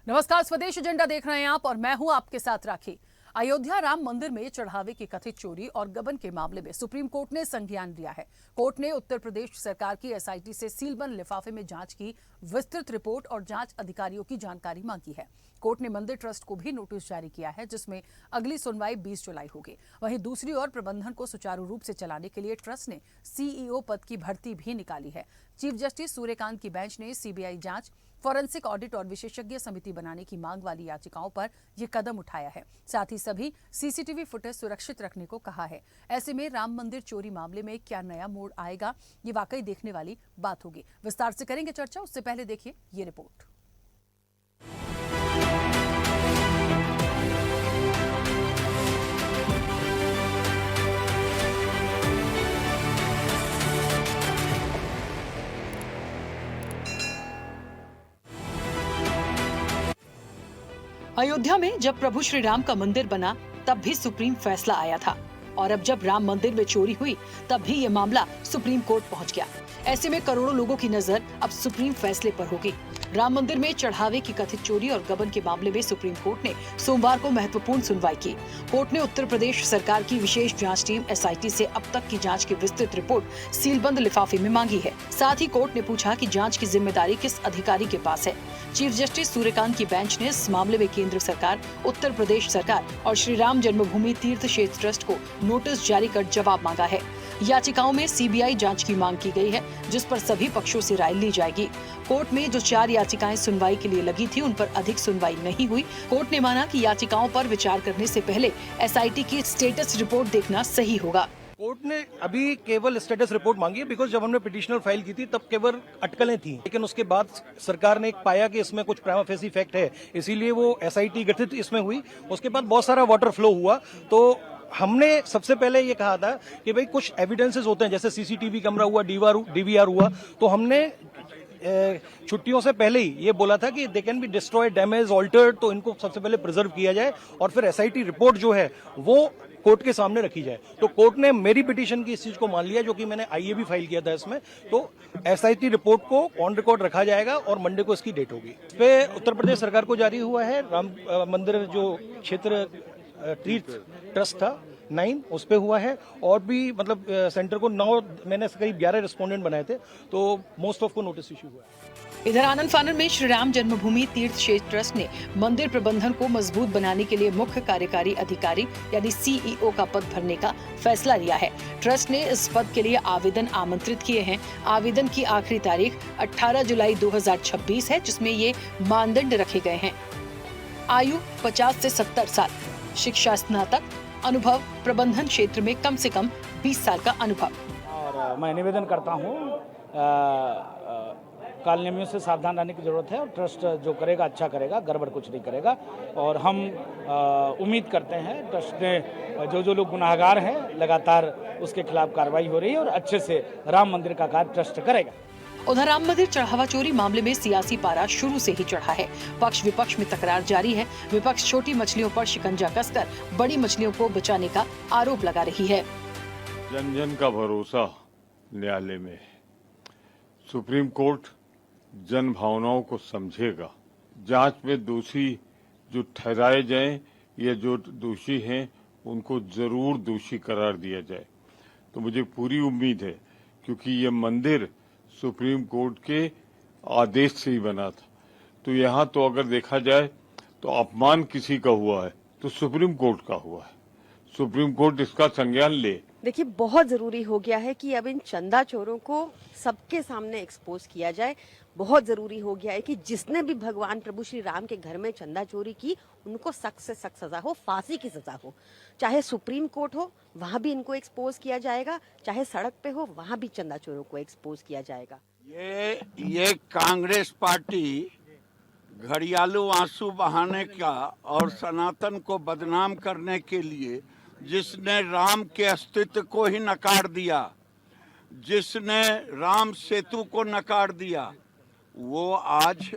नमस्कार, स्वदेश एजेंडा देख रहे हैं आप और मैं हूं आपके साथ राखी। अयोध्या राम मंदिर में चढ़ावे की कथित चोरी और गबन के मामले में सुप्रीम कोर्ट ने संज्ञान लिया है। कोर्ट ने उत्तर प्रदेश सरकार की एसआईटी से सीलबंद लिफाफे में जांच की विस्तृत रिपोर्ट और जांच अधिकारियों की जानकारी मांगी है। कोर्ट ने मंदिर ट्रस्ट को भी नोटिस जारी किया है, जिसमें अगली सुनवाई 20 जुलाई होगी। वहीं दूसरी ओर प्रबंधन को सुचारू रूप से चलाने के लिए ट्रस्ट ने सीईओ पद की भर्ती भी निकाली है। चीफ जस्टिस सूर्यकांत की बेंच ने सीबीआई जांच, फॉरेंसिक ऑडिट और विशेषज्ञ समिति बनाने की मांग वाली याचिकाओं पर यह कदम उठाया है। साथ ही सभी सीसीटीवी फुटेज सुरक्षित रखने को कहा है। ऐसे में राम मंदिर चोरी मामले में क्या नया मोड़ आएगा, ये वाकई देखने वाली बात होगी। विस्तार से करेंगे चर्चा, उससे पहले देखिए ये रिपोर्ट। अयोध्या में जब प्रभु श्री राम का मंदिर बना तब भी सुप्रीम फैसला आया था, और अब जब राम मंदिर में चोरी हुई तब भी ये मामला सुप्रीम कोर्ट पहुंच गया। ऐसे में करोड़ों लोगों की नजर अब सुप्रीम फैसले पर होगी। राम मंदिर में चढ़ावे की कथित चोरी और गबन के मामले में सुप्रीम कोर्ट ने सोमवार को महत्वपूर्ण सुनवाई की। कोर्ट ने उत्तर प्रदेश सरकार की विशेष जांच टीम एसआईटी से अब तक की जांच की विस्तृत रिपोर्ट सीलबंद लिफाफे में मांगी है। साथ ही कोर्ट ने पूछा कि जांच की जिम्मेदारी किस अधिकारी के पास है। चीफ जस्टिस सूर्यकांत की बेंच ने इस मामले में केंद्र सरकार, उत्तर प्रदेश सरकार और श्री राम जन्मभूमि तीर्थ क्षेत्र ट्रस्ट को नोटिस जारी कर जवाब मांगा है। याचिकाओं में सीबीआई जांच की मांग की गई है, जिस पर सभी पक्षों से राय ली जाएगी। कोर्ट में जो 4 याचिकाएं सुनवाई के लिए लगी थी, उन पर अधिक सुनवाई नहीं हुई। कोर्ट ने माना कि याचिकाओं पर विचार करने से पहले एसआईटी की स्टेटस रिपोर्ट देखना सही होगा। कोर्ट ने अभी केवल स्टेटस रिपोर्ट मांगी है, बिकॉज जब हमने पिटिशनर फाइल की थी तब केवल अटकलें थी, लेकिन उसके बाद सरकार ने पाया कि इसमें कुछ प्राइमा फेसी फैक्ट है, इसीलिए वो एसआईटी गठित इसमें हुई। उसके बाद बहुत सारा वाटर फ्लो हुआ, तो हमने सबसे पहले ये कहा था कि भाई कुछ एविडेंसेस होते हैं, जैसे सीसीटीवी कैमरा हुआ, डीवीआर हुआ, तो हमने छुट्टियों से पहले ही ये बोला था कि they can be destroyed, damage, altered, तो इनको सबसे पहले प्रिजर्व किया जाए और फिर एसआईटी रिपोर्ट जो है वो कोर्ट के सामने रखी जाए। तो कोर्ट ने मेरी पिटीशन की इस चीज को मान लिया, जो कि मैंने आईए भी फाइल किया था इसमें। तो एसआईटी रिपोर्ट को ऑन रिकॉर्ड रखा जाएगा और मंडे को इसकी डेट होगी। इस पे उत्तर प्रदेश सरकार को जारी हुआ है राम मंदिर जो क्षेत्र तीर्थ ट्रस्ट था 9, उस पे हुआ है, और भी मतलब सेंटर को 9, मैंने करीब 11 रिस्पोंडेंट बनाए थे, तो मोस्ट ऑफ को नोटिस इश्यू हुआ है। इधर आनंद फानन में श्री राम जन्मभूमि तीर्थ क्षेत्र ट्रस्ट ने मंदिर प्रबंधन को मजबूत बनाने के लिए मुख्य कार्यकारी अधिकारी यानी सीईओ का पद भरने का फैसला लिया है। ट्रस्ट ने इस पद के लिए आवेदन आमंत्रित किए हैं। आवेदन की आखिरी तारीख 18 जुलाई 2026 है, जिसमें ये मानदंड रखे गए हैं। आयु 50 से 70 साल, शिक्षा स्नातक, अनुभव प्रबंधन क्षेत्र में कम से कम 20 साल का अनुभव। और मैं निवेदन करता हूँ, काल नियमों से सावधान रहने की जरूरत है, और ट्रस्ट जो करेगा अच्छा करेगा, गड़बड़ कुछ नहीं करेगा। और हम उम्मीद करते हैं ट्रस्ट ने जो लोग गुनाहगार हैं लगातार उसके खिलाफ कार्रवाई हो रही है और अच्छे से राम मंदिर का कार्य ट्रस्ट करेगा। उधर राम मंदिर चढ़ावा चोरी मामले में सियासी पारा शुरू से ही चढ़ा है। पक्ष विपक्ष में तकरार जारी है। विपक्ष छोटी मछलियों पर शिकंजा कसकर बड़ी मछलियों को बचाने का आरोप लगा रही है। जन जन का भरोसा न्यायालय में, सुप्रीम कोर्ट जन भावनाओं को समझेगा। जांच में दोषी जो ठहराए जाएं या जो दोषी हैं उनको जरूर दोषी करार दिया जाए। तो मुझे पूरी उम्मीद है, क्योंकि ये मंदिर सुप्रीम कोर्ट के आदेश से ही बना था, तो यहाँ तो अगर देखा जाए तो अपमान किसी का हुआ है तो सुप्रीम कोर्ट का हुआ है। सुप्रीम कोर्ट इसका संज्ञान ले। देखिए, बहुत जरूरी हो गया है कि अब इन चंदा चोरों को सबके सामने एक्सपोज किया जाए। बहुत जरूरी हो गया है कि जिसने भी भगवान प्रभु श्री राम के घर में चंदा चोरी की, उनको सख्त से सख्त सजा हो, फांसी की सजा हो। चाहे सुप्रीम कोर्ट हो, वहां भी इनको एक्सपोज किया जाएगा, चाहे सड़क पे हो, वहां भी चंदा चोरों को एक्सपोज किया जाएगा। ये कांग्रेस पार्टी घड़ियालू आंसू बहाने का और सनातन को बदनाम करने के लिए, जिसने राम के अस्तित्व को ही नकार दिया, जिसने राम सेतु को नकार दिया, वो आज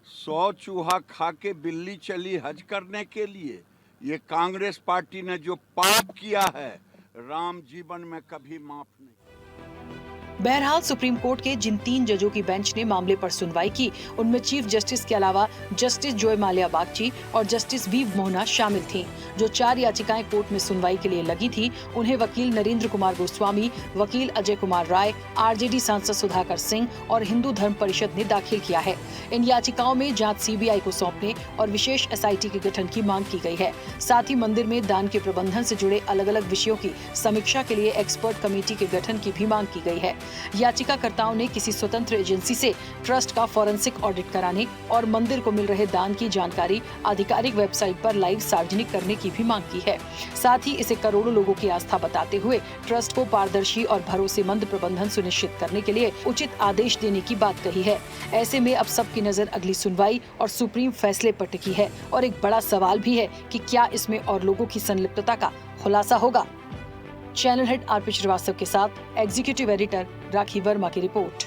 100 चूहा खा के बिल्ली चली हज करने के लिए। ये कांग्रेस पार्टी ने जो पाप किया है, राम जीवन में कभी माफ नहीं। बहरहाल सुप्रीम कोर्ट के जिन 3 जजों की बेंच ने मामले पर सुनवाई की, उनमें चीफ जस्टिस के अलावा जस्टिस जॉय माल्या बागची और जस्टिस वी मोहना शामिल थीं। जो 4 याचिकाएं कोर्ट में सुनवाई के लिए लगी थी, उन्हें वकील नरेंद्र कुमार गोस्वामी, वकील अजय कुमार राय, आरजेडी सांसद सुधाकर सिंह और हिंदू धर्म परिषद ने दाखिल किया है। इन याचिकाओं में जांच सीबीआई को सौंपने और विशेष एसआईटी के गठन की मांग की गई है। साथ ही मंदिर में दान के प्रबंधन से जुड़े अलग अलग विषयों की समीक्षा के लिए एक्सपर्ट कमेटी के गठन की भी मांग की गई है। याचिकाकर्ताओं ने किसी स्वतंत्र एजेंसी से ट्रस्ट का फॉरेंसिक ऑडिट कराने और मंदिर को मिल रहे दान की जानकारी आधिकारिक वेबसाइट पर लाइव सार्वजनिक करने की भी मांग की है। साथ ही इसे करोड़ों लोगों की आस्था बताते हुए ट्रस्ट को पारदर्शी और भरोसेमंद प्रबंधन सुनिश्चित करने के लिए उचित आदेश देने की बात कही है। ऐसे में अब सबकी नजर अगली सुनवाई और सुप्रीम फैसले पर टिकी है और एक बड़ा सवाल भी है कि क्या इसमें और लोगों की संलिप्तता का खुलासा होगा। चैनल हेड आरपी श्रीवास्तव के साथ एग्जीक्यूटिव एडिटर राखी वर्मा की रिपोर्ट।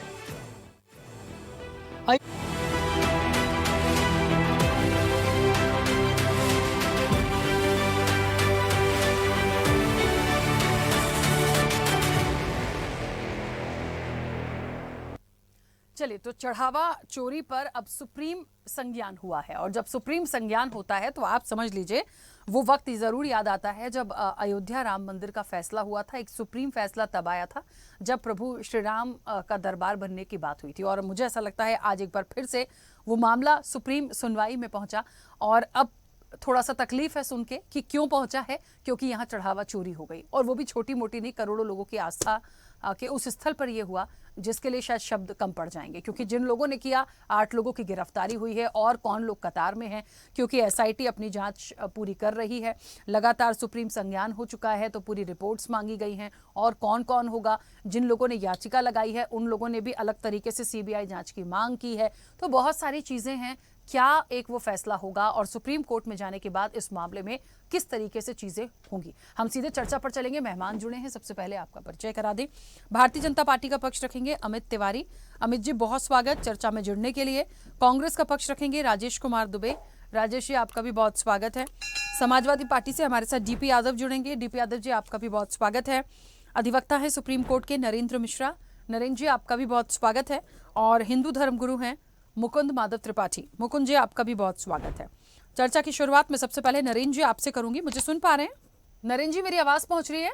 चलिए, तो चढ़ावा चोरी पर अब सुप्रीम संज्ञान हुआ है और जब सुप्रीम संज्ञान होता है तो आप समझ लीजिए वो वक्त जरूर याद आता है जब अयोध्या राम मंदिर का फैसला हुआ था। एक सुप्रीम फैसला तब आया था जब प्रभु श्री राम का दरबार बनने की बात हुई थी और मुझे ऐसा लगता है आज एक बार फिर से वो मामला सुप्रीम सुनवाई में पहुंचा और अब थोड़ा सा तकलीफ है सुन के कि क्यों पहुंचा है, क्योंकि यहाँ चढ़ावा चोरी हो गई और वो भी छोटी मोटी नहीं, करोड़ों लोगों की आस्था के उस स्थल पर ये हुआ जिसके लिए शायद शब्द कम पड़ जाएंगे, क्योंकि जिन लोगों ने किया 8 लोगों की गिरफ्तारी हुई है और कौन लोग कतार में हैं, क्योंकि एसआईटी अपनी जांच पूरी कर रही है। लगातार सुप्रीम संज्ञान हो चुका है तो पूरी रिपोर्ट्स मांगी गई हैं और कौन कौन होगा, जिन लोगों ने याचिका लगाई है उन लोगों ने भी अलग तरीके से सीबीआई जांच की मांग की है। तो बहुत सारी चीजें हैं। क्या एक वो फैसला होगा और सुप्रीम कोर्ट में जाने के बाद इस मामले में किस तरीके से चीजें होंगी, हम सीधे चर्चा पर चलेंगे। मेहमान जुड़े हैं, सबसे पहले आपका परिचय करा दें। भारतीय जनता पार्टी का पक्ष रखेंगे अमित तिवारी। अमित जी, बहुत स्वागत चर्चा में जुड़ने के लिए। कांग्रेस का पक्ष रखेंगे राजेश कुमार दुबे। राजेश जी, आपका भी बहुत स्वागत है। समाजवादी पार्टी से हमारे साथ डीपी यादव जुड़ेंगे। डीपी यादव जी, आपका भी बहुत स्वागत है। अधिवक्ता है सुप्रीम कोर्ट के नरेंद्र मिश्रा। नरेंद्र जी, आपका भी बहुत स्वागत है। और हिंदू धर्म गुरु हैं मुकुंद माधव त्रिपाठी। मुकुंद जी, आपका भी बहुत स्वागत है। चर्चा की शुरुआत में सबसे पहले नरेंद्र जी आपसे करूंगी। मुझे सुन पा रहे हैं नरेंद्र जी? मेरी आवाज पहुंच रही है?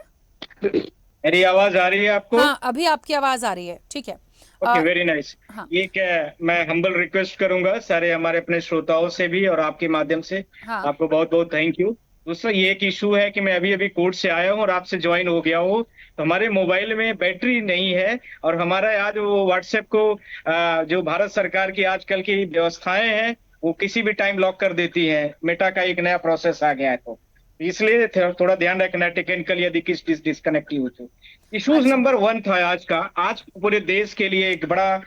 मेरी आवाज आ रही है आपको? हाँ, अभी आपकी आवाज आ रही है। ठीक है, ओके, वेरी नाइस। हाँ। ये क्या, मैं हम्बल रिक्वेस्ट करूंगा सारे हमारे अपने श्रोताओं से भी और आपके माध्यम से हाँ। आपको बहुत बहुत थैंक यू। दूसरा ये एक इशू है कि मैं अभी अभी कोर्ट से आया हूँ और आपसे ज्वाइन हो गया हूँ, तो हमारे मोबाइल में बैटरी नहीं है और हमारा आज वो व्हाट्सएप को जो भारत सरकार की आजकल की व्यवस्थाएं हैं वो किसी भी टाइम लॉक कर देती हैं। मेटा का एक नया प्रोसेस आ गया है, तो इसलिए थोड़ा ध्यान रखना टेक्निकल यदि किस डिस्कनेक्ट हो तो। इश्यूज नंबर 1 था आज का। आज पूरे देश के लिए एक बड़ा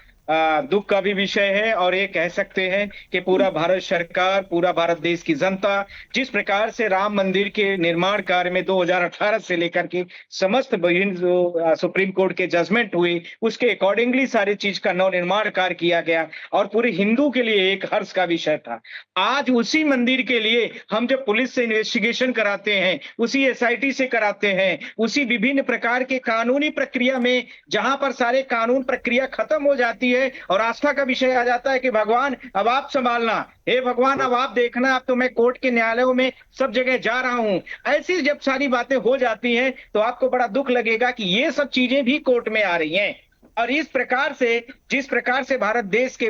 दुख का भी विषय है और ये कह सकते हैं कि पूरा भारत सरकार, पूरा भारत देश की जनता जिस प्रकार से राम मंदिर के निर्माण कार्य में 2018 से लेकर के समस्त जो सुप्रीम कोर्ट के जजमेंट हुए उसके अकॉर्डिंगली सारी चीज का नवनिर्माण कार्य किया गया और पूरे हिंदू के लिए एक हर्ष का विषय था। आज उसी मंदिर के लिए हम जब पुलिस से इन्वेस्टिगेशन कराते हैं, उसी एसआईटी से कराते हैं, उसी विभिन्न प्रकार के कानूनी प्रक्रिया में जहां पर सारे कानून प्रक्रिया खत्म हो जाती है और आस्था का विषय आ जाता है कि भगवान अब आप संभालना, हे भगवान अब आप देखना, अब तो मैं कोर्ट के न्यायालयों में सब जगह जा रहा हूं। ऐसी जब सारी बातें हो जाती हैं तो आपको बड़ा दुख लगेगा कि ये सब चीजें भी कोर्ट में आ रही हैं। और इस प्रकार से जिस प्रकार से भारत देश के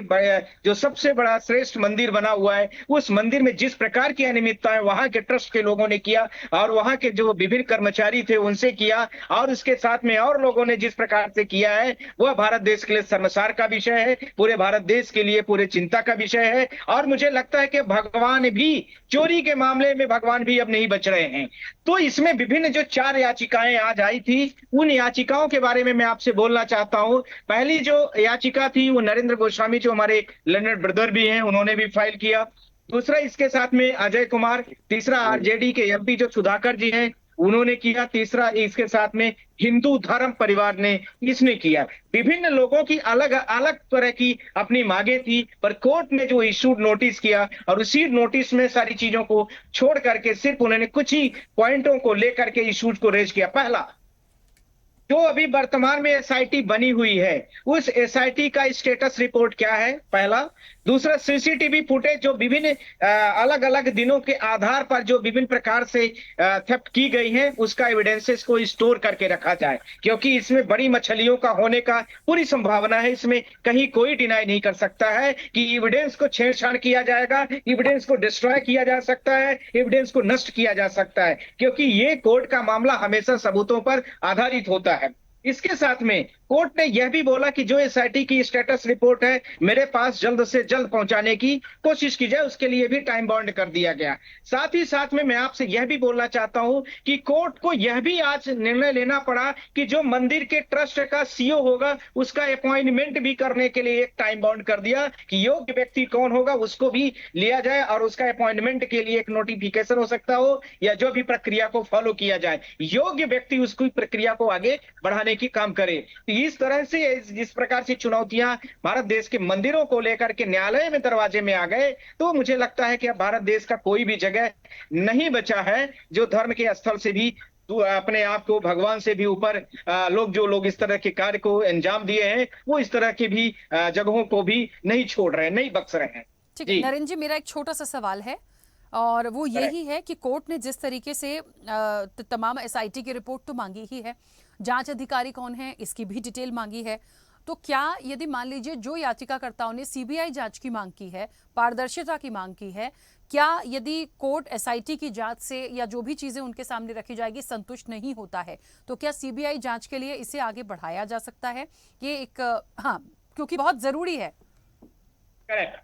जो सबसे बड़ा श्रेष्ठ मंदिर बना हुआ है, उस मंदिर में जिस प्रकार की अनियमितताएं वहां के ट्रस्ट के लोगों ने किया और वहां के जो विभिन्न कर्मचारी थे उनसे किया और उसके साथ में और लोगों ने जिस प्रकार से किया है, वह भारत देश के लिए शर्मसार का विषय है, पूरे भारत देश के लिए पूरे चिंता का विषय है। और मुझे लगता है कि भगवान भी चोरी के मामले में भगवान भी अब नहीं बच रहे हैं। तो इसमें विभिन्न जो 4 याचिकाएं आज आई थी, उन याचिकाओं के बारे में मैं आपसे बोलना चाहता हूं। पहली जो याचिका थी वो नरेंद्र गोस्वामी जो हमारे लर्नेड ब्रदर भी हैं, उन्होंने भी फाइल किया। दूसरा इसके साथ में अजय कुमार, तीसरा आरजेडी के एमपी जो सुधाकर जी हैं उन्होंने किया, तीसरा इसके साथ में हिंदू धर्म परिवार ने इसने किया। विभिन्न लोगों की अलग अलग तरह की अपनी मांगे थी, पर कोर्ट ने जो इशूड नोटिस किया और उसी नोटिस में सारी चीजों को छोड़ करके सिर्फ उन्होंने कुछ ही पॉइंटों को लेकर के इशूज को रेज किया। पहला, जो अभी वर्तमान में एसआईटी बनी हुई है, उस एसआईटी का स्टेटस रिपोर्ट क्या है, पहला। दूसरा, सीसीटीवी फुटेज जो विभिन्न अलग अलग दिनों के आधार पर जो विभिन्न प्रकार से थेफ्ट की गई है, उसका एविडेंसेस को स्टोर करके रखा जाए, क्योंकि इसमें बड़ी मछलियों का होने का पूरी संभावना है। इसमें कहीं कोई डिनाई नहीं कर सकता है कि एविडेंस को छेड़छाड़ किया जाएगा, एविडेंस को डिस्ट्रॉय किया जा सकता है, एविडेंस को नष्ट किया जा सकता है, क्योंकि ये कोर्ट का मामला हमेशा सबूतों पर आधारित होता है। इसके साथ में कोर्ट ने यह भी बोला कि जो एसआईटी की स्टेटस रिपोर्ट है, मेरे पास जल्द से जल्द पहुंचाने की कोशिश की जाए, उसके लिए भी टाइम बाउंड कर दिया गया। साथ ही साथ में मैं आपसे यह भी बोलना चाहता हूं कि कोर्ट को यह भी आज निर्णय लेना पड़ा कि जो मंदिर के ट्रस्ट का सीईओ होगा, उसका अपॉइंटमेंट भी करने के लिए एक टाइम बाउंड कर दिया कि योग्य व्यक्ति कौन होगा उसको भी लिया जाए और उसका अपॉइंटमेंट के लिए एक नोटिफिकेशन हो सकता हो या जो भी प्रक्रिया को फॉलो किया जाए, योग्य व्यक्ति उसकी प्रक्रिया को आगे बढ़ाने की काम करे। तो इस तरह से जिस प्रकार से चुनौतियां भारत देश के मंदिरों को लेकर के न्यायालय में दरवाजे में आ गए, तो मुझे लगता है कि अब भारत देश का कोई भी जगह नहीं बचा है जो धर्म के स्थल से भी अपने आप को भगवान से भी ऊपर लोग इस तरह के कार्य को अंजाम दिए हैं, वो इस तरह की भी जगहों को भी नहीं छोड़ रहे, नहीं बख्श रहे हैं। ठीक है नरेंद्र जी, मेरा एक छोटा सा सवाल है और वो यही है कि कोर्ट ने जिस तरीके से तमाम एसआईटी की रिपोर्ट तो मांगी ही है, जांच अधिकारी कौन है इसकी भी डिटेल मांगी है, तो क्या यदि मान लीजिए जो याचिकाकर्ताओं ने सीबीआई जांच की मांग की है, पारदर्शिता की मांग की है, क्या यदि कोर्ट एसआईटी की जांच से या जो भी चीजें उनके सामने रखी जाएगी संतुष्ट नहीं होता है, तो क्या सीबीआई जांच के लिए इसे आगे बढ़ाया जा सकता है? ये एक हाँ, क्योंकि बहुत जरूरी है।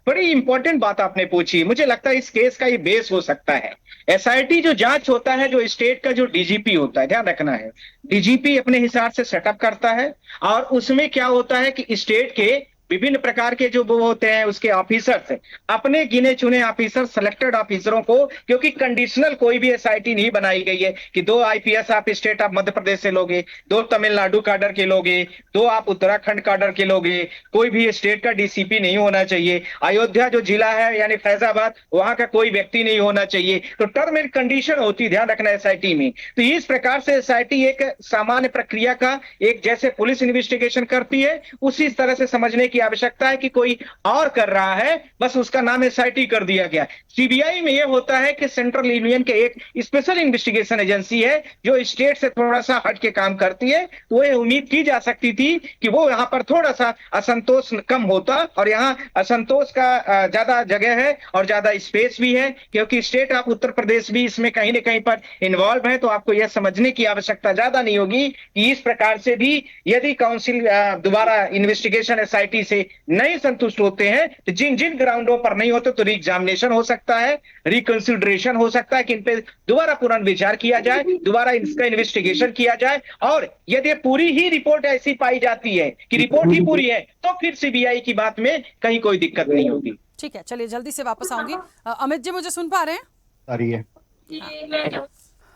बड़ी इंपॉर्टेंट बात आपने पूछी। मुझे लगता है इस केस का ये बेस हो सकता है। एसआईटी जो जांच होता है, जो स्टेट का जो डीजीपी होता है, ध्यान रखना है, डीजीपी अपने हिसाब से सेटअप करता है और उसमें क्या होता है कि स्टेट के विभिन्न प्रकार के जो वो होते हैं उसके ऑफिसर्स, अपने गिने चुने ऑफिसर, सिलेक्टेड ऑफिसरों को, क्योंकि कंडीशनल कोई भी एसआईटी नहीं बनाई गई है कि 2 आईपीएस आप स्टेट ऑफ मध्य प्रदेश से लोगे, 2 तमिलनाडु काडर के लोगे, 2 आप उत्तराखंड काडर के लोगे, कोई भी स्टेट का डीसीपी नहीं होना चाहिए, अयोध्या जो जिला है यानी फैजाबाद, वहां का कोई व्यक्ति नहीं होना चाहिए। तो टर्म एंड कंडीशन होती है, ध्यान रखना एसआईटी में। तो इस प्रकार से एसआईटी एक सामान्य प्रक्रिया का, एक जैसे पुलिस इन्वेस्टिगेशन करती है उसी तरह से समझने की आवश्यकता है कि कोई और कर रहा है, बस उसका नाम एसआईटी कर दिया गया। सीबीआई में यह होता है कि सेंट्रल यूनियन के एक स्पेशल इन्वेस्टिगेशन एजेंसी है जो स्टेट से थोड़ा सा हट के काम करती है, तो ये उम्मीद की जा सकती थी कि वो यहाँ पर थोड़ा सा असंतोष कम होता, और यहाँ असंतोष का ज्यादा जगह है और ज्यादा स्पेस भी है, क्योंकि स्टेट ऑफ उत्तर प्रदेश भी इसमें कहीं न कहीं पर इन्वॉल्व है। तो आपको यह समझने की आवश्यकता ज्यादा नहीं होगी कि इस प्रकार से भी यदि काउंसिल दोबारा इन्वेस्टिगेशन एसआईटी से नहीं संतुष्ट होते हैं, तो जिन जिन ग्राउंडों पर नहीं होते तो रीएग्जामिनेशन हो सकता है, रिकंसिडरेशन हो सकता है कि इन पे दोबारा पुनर्विचार किया जाए, दोबारा इसका इन्वेस्टिगेशन किया जाए, और यदि पूरी ही रिपोर्ट ऐसी पाई जाती है कि रिपोर्ट ही पूरी है, तो फिर सीबीआई की बात में कहीं कोई दिक्कत नहीं होगी। ठीक है, चलिए जल्दी से वापस आऊंगी। अमित जी, मुझे सुन पा रहे हैं? आ रही है।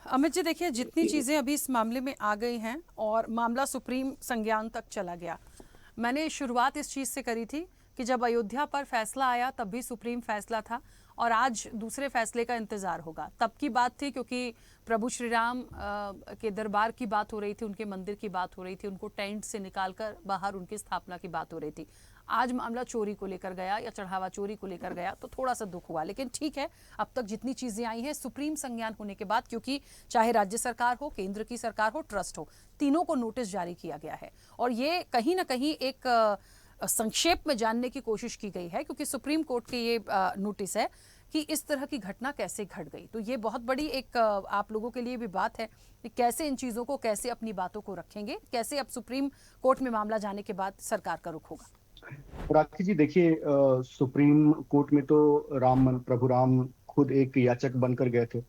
अमित जी, देखिए जितनी चीजें अभी इस मामले में आ गई हैं और मामला सुप्रीम संज्ञान तक चला गया, मैंने शुरुआत इस चीज़ से करी थी कि जब अयोध्या पर फैसला आया तब भी सुप्रीम फैसला था और आज दूसरे फैसले का इंतजार होगा। तब की बात थी क्योंकि प्रभु श्री राम के दरबार की बात हो रही थी, उनके मंदिर की बात हो रही थी, उनको टेंट से निकालकर बाहर उनकी स्थापना की बात हो रही थी। आज मामला चोरी को लेकर गया या चढ़ावा चोरी को लेकर गया तो थोड़ा सा दुख हुआ, लेकिन ठीक है, अब तक जितनी चीजें आई हैं सुप्रीम संज्ञान होने के बाद, क्योंकि चाहे राज्य सरकार हो, केंद्र की सरकार हो, ट्रस्ट हो, तीनों को नोटिस जारी किया गया है और ये कहीं ना कहीं एक संक्षेप में जानने की कोशिश की गई है, क्योंकि सुप्रीम कोर्ट की ये नोटिस है कि इस तरह की घटना कैसे घट गई। तो ये बहुत बड़ी एक आप लोगों के लिए भी बात है कि कैसे इन चीज़ों को, कैसे अपनी बातों को रखेंगे, कैसे अब सुप्रीम कोर्ट में मामला जाने के बाद सरकार का रुख होगा। राखी जी, देखिए सुप्रीम कोर्ट में तो प्रभु राम खुद एक याचक बनकर गए थे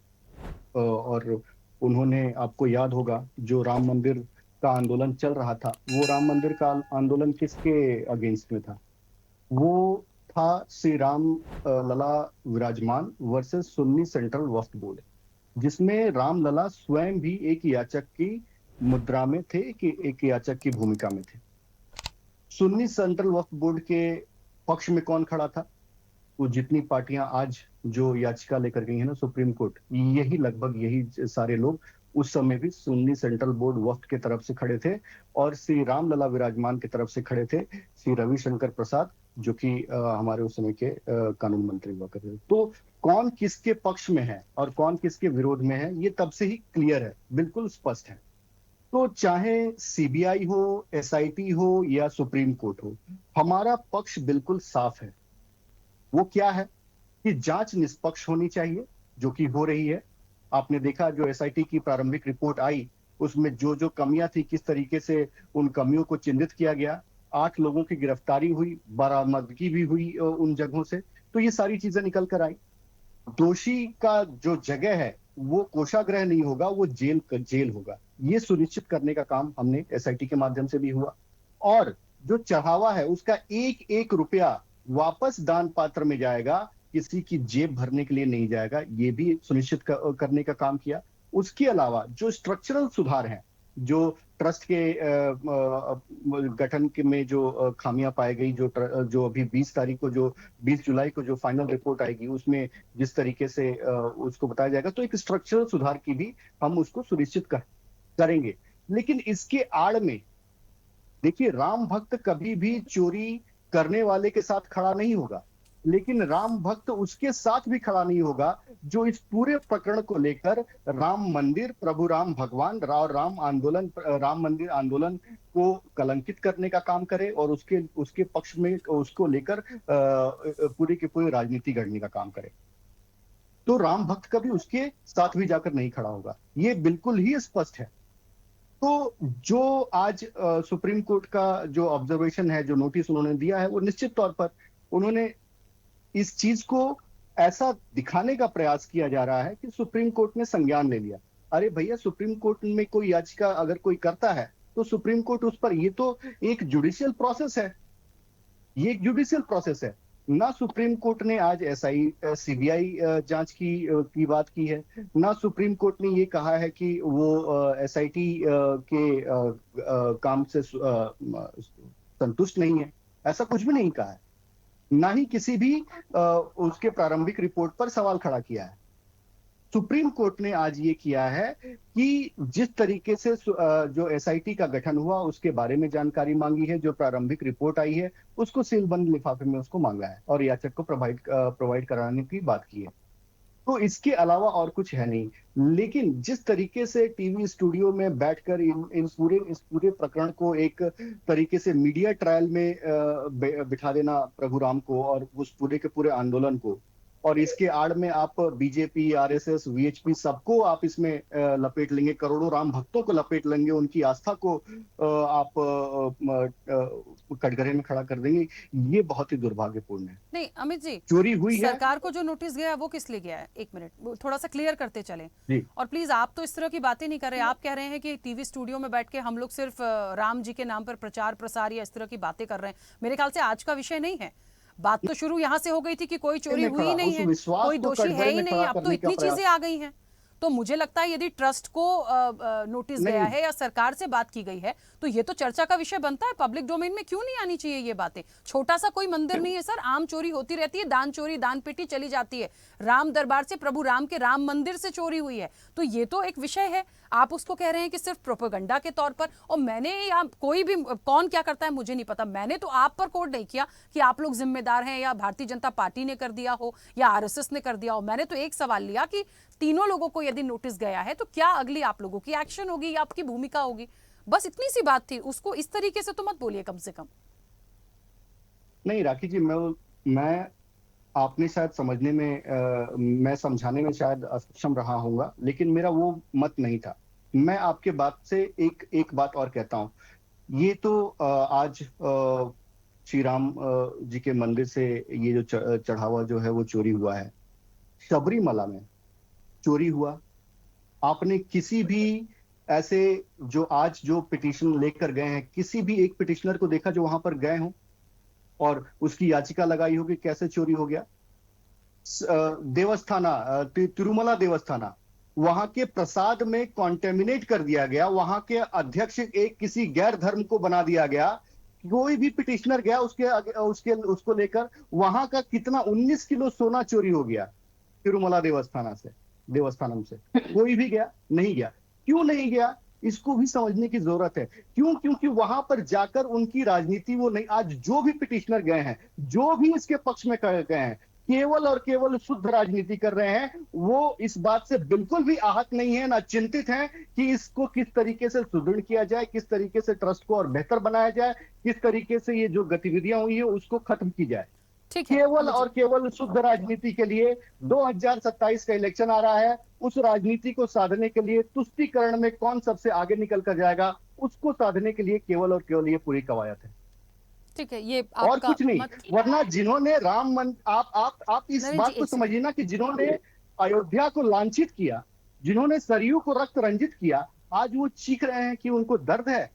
और उन्होंने, आपको याद होगा, जो राम मंदिर का आंदोलन चल रहा था, वो राम मंदिर का आंदोलन किसके अगेंस्ट में था? वो था श्री राम लला विराजमान वर्सेस सुन्नी सेंट्रल वक्फ बोर्ड, जिसमें राम लला स्वयं भी एक याचक की मुद्रा में थे, कि एक याचक की भूमिका में थे। सुन्नी सेंट्रल वक्फ बोर्ड के पक्ष में कौन खड़ा था? वो जितनी पार्टियां आज जो याचिका लेकर गई है ना सुप्रीम कोर्ट, यही लगभग यही सारे लोग उस समय भी सुन्नी सेंट्रल बोर्ड वफ्द के तरफ से खड़े थे और श्री रामलला विराजमान की तरफ से खड़े थे श्री रविशंकर प्रसाद, जो कि हमारे उस समय के कानून मंत्री हुआ करते थे। तो कौन किसके पक्ष में है और कौन किसके विरोध में है, ये तब से ही क्लियर है, बिल्कुल स्पष्ट है। तो चाहे सीबीआई हो, एसआईटी हो या सुप्रीम कोर्ट हो, हमारा पक्ष बिल्कुल साफ है। वो क्या है कि जांच निष्पक्ष होनी चाहिए, जो कि हो रही है। आपने देखा जो एसआईटी की प्रारंभिक रिपोर्ट आई, उसमें जो जो कमियां थी, किस तरीके से उन कमियों को चिन्हित किया गया। 8 लोगों की गिरफ्तारी हुई, बरामदगी भी हुई उन जगहों से। तो ये सारी चीजें निकल कर आई। दोषी का जो जगह है वो कोषागृह नहीं होगा, वो जेल होगा। ये सुनिश्चित करने का काम हमने एसआईटी के माध्यम से भी हुआ। और जो चढ़ावा है उसका एक एक रुपया वापस दान पात्र में जाएगा, किसी की जेब भरने के लिए नहीं जाएगा, ये भी सुनिश्चित करने का काम किया। उसके अलावा जो स्ट्रक्चरल सुधार हैं, जो ट्रस्ट के गठन के में जो खामियां पाई गई, जो अभी 20 तारीख को, जो 20 जुलाई को जो फाइनल रिपोर्ट आएगी, उसमें जिस तरीके से उसको बताया जाएगा, तो एक स्ट्रक्चरल सुधार की भी हम उसको सुनिश्चित करेंगे। लेकिन इसके आड़ में देखिए, राम भक्त कभी भी चोरी करने वाले के साथ खड़ा नहीं होगा, लेकिन राम भक्त उसके साथ भी खड़ा नहीं होगा जो इस पूरे प्रकरण को लेकर राम मंदिर, प्रभु राम भगवान और राम मंदिर आंदोलन को कलंकित करने का काम करे और उसके पक्ष में उसको लेकर पूरी की पूरी राजनीति गढ़ने का काम करे। तो राम भक्त कभी उसके साथ भी जाकर नहीं खड़ा होगा, ये बिल्कुल ही स्पष्ट है। तो जो आज सुप्रीम कोर्ट का जो ऑब्जर्वेशन है, जो नोटिस उन्होंने दिया है, वो निश्चित तौर पर उन्होंने इस चीज को ऐसा दिखाने का प्रयास किया जा रहा है कि सुप्रीम कोर्ट ने संज्ञान ले लिया। अरे भैया, सुप्रीम कोर्ट में कोई याचिका अगर कोई करता है तो सुप्रीम कोर्ट उस पर, ये तो एक जुडिशियल प्रोसेस है, ये एक जुडिशियल प्रोसेस है ना। सुप्रीम कोर्ट ने आज सीबीआई जांच की बात की है, ना सुप्रीम कोर्ट ने ये कहा है कि वो एसआईटी के काम से संतुष्ट नहीं है, ऐसा कुछ भी नहीं कहा है। ना ही किसी भी उसके प्रारंभिक रिपोर्ट पर सवाल खड़ा किया है। सुप्रीम कोर्ट ने आज ये किया है कि जिस तरीके से जो एसआईटी का गठन हुआ उसके बारे में जानकारी मांगी है, जो प्रारंभिक रिपोर्ट आई है उसको सीलबंद लिफाफे में उसको मांगा है और याचक को प्रोवाइड कराने की बात की है। तो इसके अलावा और कुछ है नहीं। लेकिन जिस तरीके से टीवी स्टूडियो में बैठकर इस पूरे प्रकरण को एक तरीके से मीडिया ट्रायल में बिठा देना प्रभु राम को और उस पूरे के पूरे आंदोलन को, और इसके आड़ में आप बीजेपी, आरएसएस, वीएचपी सबको आप इसमें लपेट लेंगे, करोड़ों राम भक्तों को लपेट लेंगे, उनकी आस्था को आप कटघरे में खड़ा कर देंगे, ये बहुत ही दुर्भाग्यपूर्ण है। नहीं अमित जी, चोरी हुई है। सरकार को जो नोटिस गया वो किस लिए गया है? एक मिनट थोड़ा सा क्लियर करते चलें। और प्लीज आप तो इस तरह की बातें नहीं कर रहे। आप कह रहे हैं कि टीवी स्टूडियो में बैठ के हम लोग सिर्फ राम जी के नाम पर प्रचार प्रसार या इस तरह की बातें कर रहे हैं। मेरे ख्याल से आज का विषय नहीं है। बात तो शुरू यहाँ से हो गई थी कि कोई चोरी हुई ही नहीं है, कोई दोषी है ही नहीं। अब तो इतनी चीजें आ गई हैं। तो मुझे लगता है यदि ट्रस्ट को नोटिस गया है या सरकार से बात की गई है तो ये तो चर्चा का विषय बनता है। पब्लिक डोमेन में क्यों नहीं आनी चाहिए ये बातें? छोटा सा कोई मंदिर नहीं है सर, आम चोरी होती रहती है, दान चोरी, दान पेटी चली जाती है। राम दरबार से, प्रभु राम के राम मंदिर से चोरी हुई है, तो ये तो एक विषय है। आप उसको कह रहे हैं कि सिर्फ प्रोपेगेंडा के तौर पर। और मैंने या कोई भी, कौन क्या करता है मुझे नहीं पता, मैंने तो आप पर कोड नहीं किया कि आप लोग जिम्मेदार हैं या भारतीय जनता पार्टी ने कर दिया हो या आरएसएस ने कर दिया हो। मैंने तो एक सवाल लिया कि तीनों लोगों को यदि नोटिस गया है तो क्या अगली आप लोगों की एक्शन होगी या आपकी भूमिका होगी? बस इतनी सी बात थी। उसको इस तरीके से तो मत बोलिए कम से कम। नहीं राखी जी, मैं आपने शायद समझने में मैं समझाने में शायद असक्षम रहा होऊंगा, लेकिन मेरा वो मत नहीं था। मैं आपके बात से एक बात और कहता हूं। ये तो आज श्री राम जी के मंदिर से ये जो चढ़ावा जो है वो चोरी हुआ है। शबरीमला में चोरी हुआ। आपने किसी भी ऐसे जो आज जो पिटीशन लेकर गए हैं, किसी भी एक पिटिशनर को देखा जो वहां पर गए हों और उसकी याचिका लगाई होगी कैसे चोरी हो गया? देवस्थाना, तिरुमला देवस्थाना, वहां के प्रसाद में कॉन्टेमिनेट कर दिया गया, वहां के अध्यक्ष एक किसी गैर धर्म को बना दिया गया। कोई भी पिटिशनर गया उसको लेकर वहां का कितना 19 किलो सोना चोरी हो गया तिरुमला देवस्थानम से। कोई भी गया? नहीं गया। क्यों नहीं गया, इसको भी समझने की जरूरत है। क्यों? क्योंकि वहां पर जाकर उनकी राजनीति वो नहीं, आज जो भी पिटिशनर गए हैं, जो भी इसके पक्ष में गए हैं, केवल और केवल शुद्ध राजनीति कर रहे हैं। वो इस बात से बिल्कुल भी आहत नहीं है, ना चिंतित हैं कि इसको किस तरीके से सुदृढ़ किया जाए, किस तरीके से ट्रस्ट को और बेहतर बनाया जाए, किस तरीके से ये जो गतिविधियां हुई है उसको खत्म की जाए। ठीक है, केवल और केवल शुद्ध राजनीति के लिए 2027 का इलेक्शन आ रहा है, उस राजनीति को साधने के लिए तुष्टीकरण में कौन सबसे आगे निकल कर जाएगा, उसको साधने के लिए केवल और केवल ये पूरी कवायद है, ठीक है, ये और आपका कुछ नहीं। वरना जिन्होंने राम मंदिर, आप इस नरेंद्र बात जी, को एक समझिए ना कि जिन्होंने अयोध्या को लांछित किया, जिन्होंने सरयू को रक्त रंजित किया, आज वो चीख रहे हैं कि उनको दर्द है।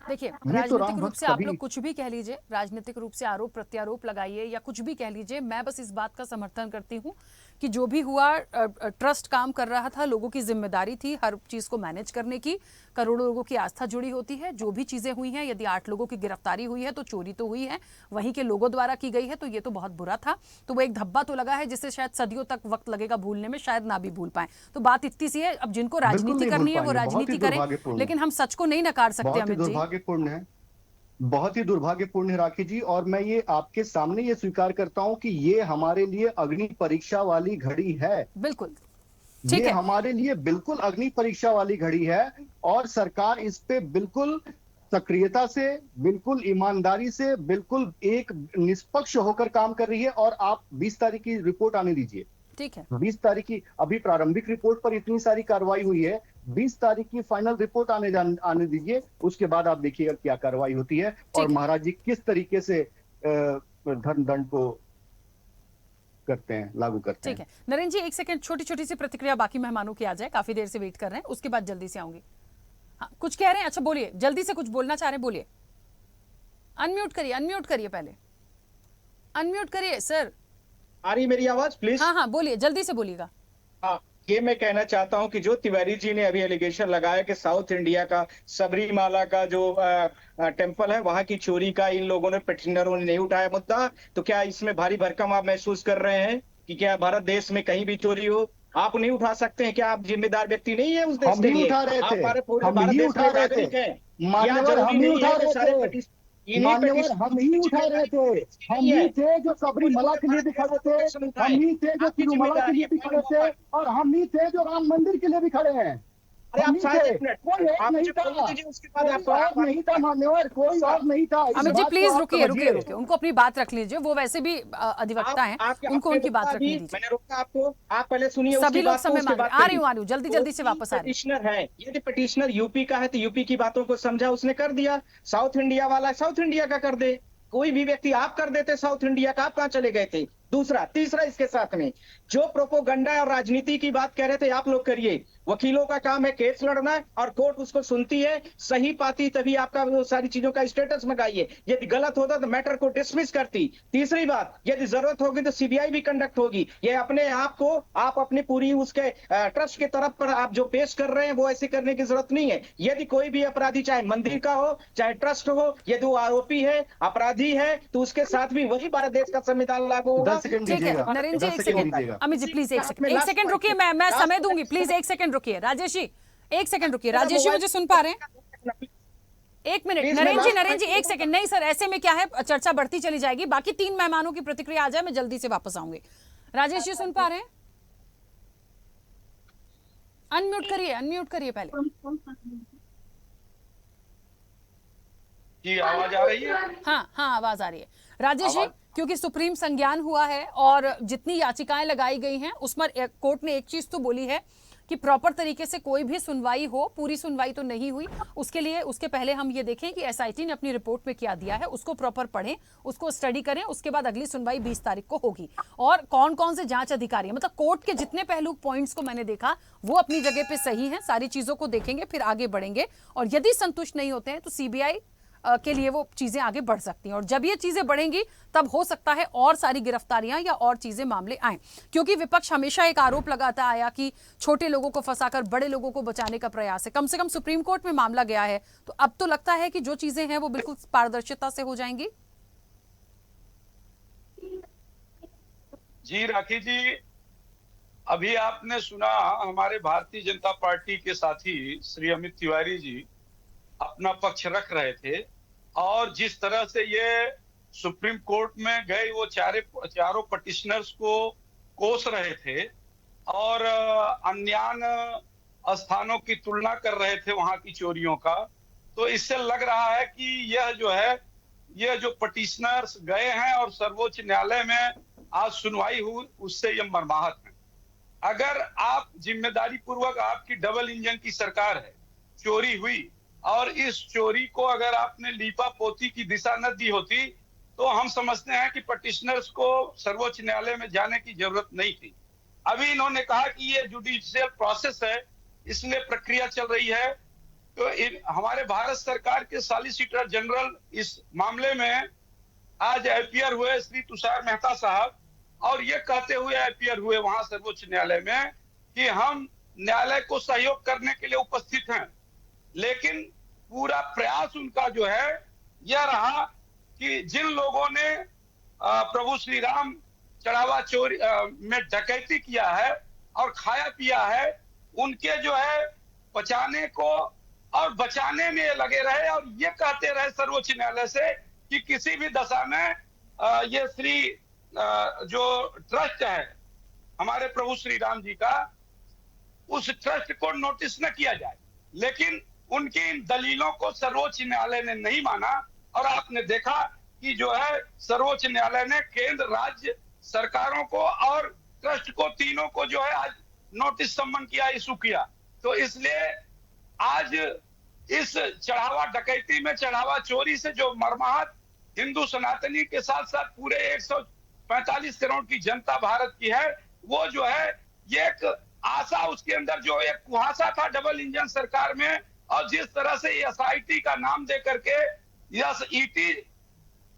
देखिए, तो राजनीतिक राम रूप भक्त से आप कभी- लोग कुछ भी कह लीजिए, राजनीतिक रूप से आरोप प्रत्यारोप लगाइए या कुछ भी कह लीजिए, मैं बस इस बात का समर्थन करती हूँ कि जो भी हुआ, ट्रस्ट काम कर रहा था, लोगों की जिम्मेदारी थी हर चीज को मैनेज करने की, करोड़ों लोगों की आस्था जुड़ी होती है। जो भी चीजें हुई हैं, यदि 8 लोगों की गिरफ्तारी हुई है तो चोरी तो हुई है, वहीं के लोगों द्वारा की गई है, तो ये तो बहुत बुरा था। तो वो एक धब्बा तो लगा है जिससे शायद सदियों तक वक्त लगेगा भूलने में, शायद ना भी भूल पाए। तो बात इतनी सी है, अब जिनको बिल्कुल राजनीति नहीं भूल करनी है वो पाएंगे, बहुत ही राजनीति करें, दुर्भाग्यपूर्ण है। लेकिन हम सच को नहीं नकार सकते। बहुत ही अमित जी, दुर्भाग्यपूर्ण है, बहुत ही दुर्भाग्यपूर्ण है राखी जी। और मैं ये आपके सामने ये स्वीकार करता हूं कि ये हमारे लिए अग्नि परीक्षा वाली घड़ी है। बिल्कुल ठीक ये है। हमारे लिए बिल्कुल अग्नि परीक्षा वाली घड़ी है, और सरकार इस पे बिल्कुल सक्रियता से, बिल्कुल ईमानदारी से, बिल्कुल एक निष्पक्ष होकर काम कर रही है। और आप 20 तारीख की रिपोर्ट आने दीजिए, ठीक है, 20 तारीख की, अभी प्रारंभिक रिपोर्ट पर इतनी सारी कार्रवाई हुई है, 20 तारीख की फाइनल रिपोर्ट आने दीजिए, उसके बाद आप देखिएगा क्या कार्रवाई होती है और है। महाराज जी किस तरीके से धर्म दंड को करते हैं, लागू करते ठीक हैं। है नरेंद्र जी, एक सेकंड, छोटी छोटी सी प्रतिक्रिया बाकी मेहमानों की आ जाए, काफी देर से वेट कर रहे हैं, उसके बाद जल्दी से आऊंगी। हाँ, कुछ कह रहे हैं? अच्छा बोलिए, जल्दी से कुछ बोलना चाह रहे हैं, बोलिए। अनम्यूट करिए पहले, अनम्यूट करिए सर। आ रही मेरी आवाज प्लीज? हाँ हाँ बोलिए, जल्दी से बोलिएगा। हाँ, ये मैं कहना चाहता हूं कि जो तिवारी जी ने अभी एलिगेशन लगाया कि साउथ इंडिया का सबरीमाला का जो टेम्पल है वहां की चोरी का इन लोगों ने, पिटिशनरों ने नहीं उठाया मुद्दा, तो क्या इसमें भारी भरकम आप महसूस कर रहे हैं कि क्या भारत देश में कहीं भी चोरी हो आप नहीं उठा सकते हैं? क्या आप जिम्मेदार व्यक्ति नहीं है उस देश हम के ही लिए? उठा रहे आप थे, हमारे पूरे हम भारत ही देश उठा के रहे नागरिक थे, हैं। मान्यवर यहाँ जरूरी हम ही नहीं उठा है कि रहे सारे थे, मान्यवर हम ही उठा रहे थे, हम ही थे जो सबरीमला के लिए भी खड़े थे, हम ही थे जो तिरुमला के लिए भी खड़े थे, और हम ही थे जो राम मंदिर के लिए भी खड़े हैं। अरे हम आप ही शायद थे, एक मिनट, कोई और आप नहीं जब था, बोल दीजिए उसके बाद कोई आपको और नहीं था मान्यवर, कोई और नहीं था। इस अमित जी बात को प्लीज आप रुकिए समझिए। रुकिए, उनको अपनी बात रख लीजिए, वो वैसे भी अधिवक्ता हैं, उनको उनकी बात रखने दीजिए। मैंने रोका आपको, आप पहले सुनिए, सभी उसकी लोग बात को, समय उसके मांग बाद रहे, आ रही हूँ, जल्दी जल्दी से वापस आ रही हूँ। पिटिशनर है, यदि पिटिशनर यूपी का है तो यूपी की बातों को समझा, उसने कर दिया। साउथ इंडिया वाला साउथ इंडिया का कर दे, कोई भी व्यक्ति, आप कर देते साउथ इंडिया का, आप कहां चले गए थे? दूसरा तीसरा इसके साथ में जो प्रोपोगंडा और राजनीति की बात कह रहे थे आप लोग करिए, वकीलों का काम है केस लड़ना और कोर्ट उसको सुनती है, सही पाती तभी आपका वो सारी चीजों का स्टेटस मंगाइए, यदि गलत होता तो मैटर को डिसमिस करती। तीसरी बात, यदि जरूरत होगी तो सीबीआई भी कंडक्ट होगी। ये अपने आप को आप अपनी पूरी उसके ट्रस्ट के तरफ पर आप जो पेश कर रहे हैं वो ऐसे करने की जरूरत नहीं है। यदि कोई भी अपराधी, चाहे मंदिर का हो चाहे ट्रस्ट हो, यदि वो आरोपी है, अपराधी है, तो उसके साथ भी वही भारत देश का संविधान लागू होगा। 10 सेकंड ठीक है दीजिएगा, नरेंद्र जी, 10 एक सेकंड सेकंड, दीजिएगा। अमित जी प्लीज एक सेकंड, में एक लास्ट सेकंड पॉइंट रुकिए, है। मैं लास्ट समय दूंगी, पॉइंट। प्लीज एक सेकंड रुकिए। राजेश जी एक सेकंड रुकिए, राजेश जी मुझे सुन पा रहे हैं? एक मिनट Please, नरेंद्र जी, मैं नरेंद्र जी एक सेकंड, नहीं सर ऐसे में क्या है, चर्चा बढ़ती चली जाएगी, बाकी 3 मेहमानों की प्रतिक्रिया आ जाए, मैं जल्दी से वापस आऊंगी। राजेश जी सुन पा रहे हैं? अनम्यूट करिए पहले। जी आवाज आ रही है? हाँ आवाज आ रही है। राजेश जी, क्योंकि सुप्रीम संज्ञान हुआ है और जितनी याचिकाएं लगाई गई हैं उस पर कोर्ट ने एक चीज तो बोली है कि प्रॉपर तरीके से कोई भी सुनवाई हो, पूरी सुनवाई तो नहीं हुई, उसके लिए उसके पहले हम ये देखें कि एसआईटी ने अपनी रिपोर्ट में क्या दिया है, उसको प्रॉपर पढ़ें, उसको स्टडी करें, उसके बाद अगली सुनवाई 20 तारीख को होगी। और कौन कौन से जांच अधिकारी हैं, मतलब कोर्ट के जितने पहलू पॉइंट्स को मैंने देखा वो अपनी जगह पे सही है, सारी चीजों को देखेंगे फिर आगे बढ़ेंगे, और यदि संतुष्ट नहीं होते हैं तो सीबीआई के लिए वो चीजें आगे बढ़ सकती हैं, और जब ये चीजें बढ़ेंगी तब हो सकता है और सारी गिरफ्तारियां या और चीजें मामले आए, क्योंकि विपक्ष हमेशा एक आरोप लगाता आया कि छोटे लोगों को फंसाकर बड़े लोगों को बचाने का प्रयास है। कम से कम सुप्रीम कोर्ट में मामला गया है, तो अब तो लगता है कि जो चीजें हैं वो बिल्कुल पारदर्शिता से हो जाएंगी। जी राखी जी, अभी आपने सुना हमारे भारतीय जनता पार्टी के साथी श्री अमित तिवारी जी अपना पक्ष रख रहे थे, और जिस तरह से ये सुप्रीम कोर्ट में गए वो चारों पटिशनर्स को कोस रहे थे और अन्य स्थानों की तुलना कर रहे थे वहां की चोरियों का, तो इससे लग रहा है कि यह जो पटिशनर्स गए हैं और सर्वोच्च न्यायालय में आज सुनवाई हुई, उससे ये मर्माहत है। अगर आप जिम्मेदारी पूर्वक, आपकी डबल इंजन की सरकार है, चोरी हुई और इस चोरी को अगर आपने लीपा पोती की दिशा न दी होती तो हम समझते हैं कि पटिशनर्स को सर्वोच्च न्यायालय में जाने की जरूरत नहीं थी। अभी इन्होंने कहा कि ये जुडिशियल प्रोसेस है, इसलिए प्रक्रिया चल रही है, तो हमारे भारत सरकार के सॉलिसिटर जनरल इस मामले में आज अपीयर हुए श्री तुषार मेहता साहब, और ये कहते हुए अपीयर हुए वहां सर्वोच्च न्यायालय में कि हम न्यायालय को सहयोग करने के लिए उपस्थित हैं, लेकिन पूरा प्रयास उनका जो है यह रहा कि जिन लोगों ने प्रभु श्री राम चढ़ावा चोरी में डकैती किया है और खाया पिया है, उनके जो है बचाने को और बचाने में लगे रहे, और ये कहते रहे सर्वोच्च न्यायालय से कि किसी भी दशा में ये श्री जो ट्रस्ट है हमारे प्रभु श्री राम जी का, उस ट्रस्ट को नोटिस न किया जाए। लेकिन उनकी इन दलीलों को सर्वोच्च न्यायालय ने नहीं माना, और आपने देखा कि जो है सर्वोच्च न्यायालय ने केंद्र राज्य सरकारों को और ट्रस्ट को, तीनों को जो है आज नोटिस सम्मन किया, इशू किया। तो इसलिए आज इस चढ़ावा डकैती में, चढ़ावा चोरी से जो मर्माहत हिंदू सनातनी के साथ साथ पूरे 145 करोड़ की जनता भारत की है, वो जो है ये एक आशा, उसके अंदर जो एक कुहासा था डबल इंजन सरकार में, और जिस तरह से एसआईटी का नाम दे करके एसईटी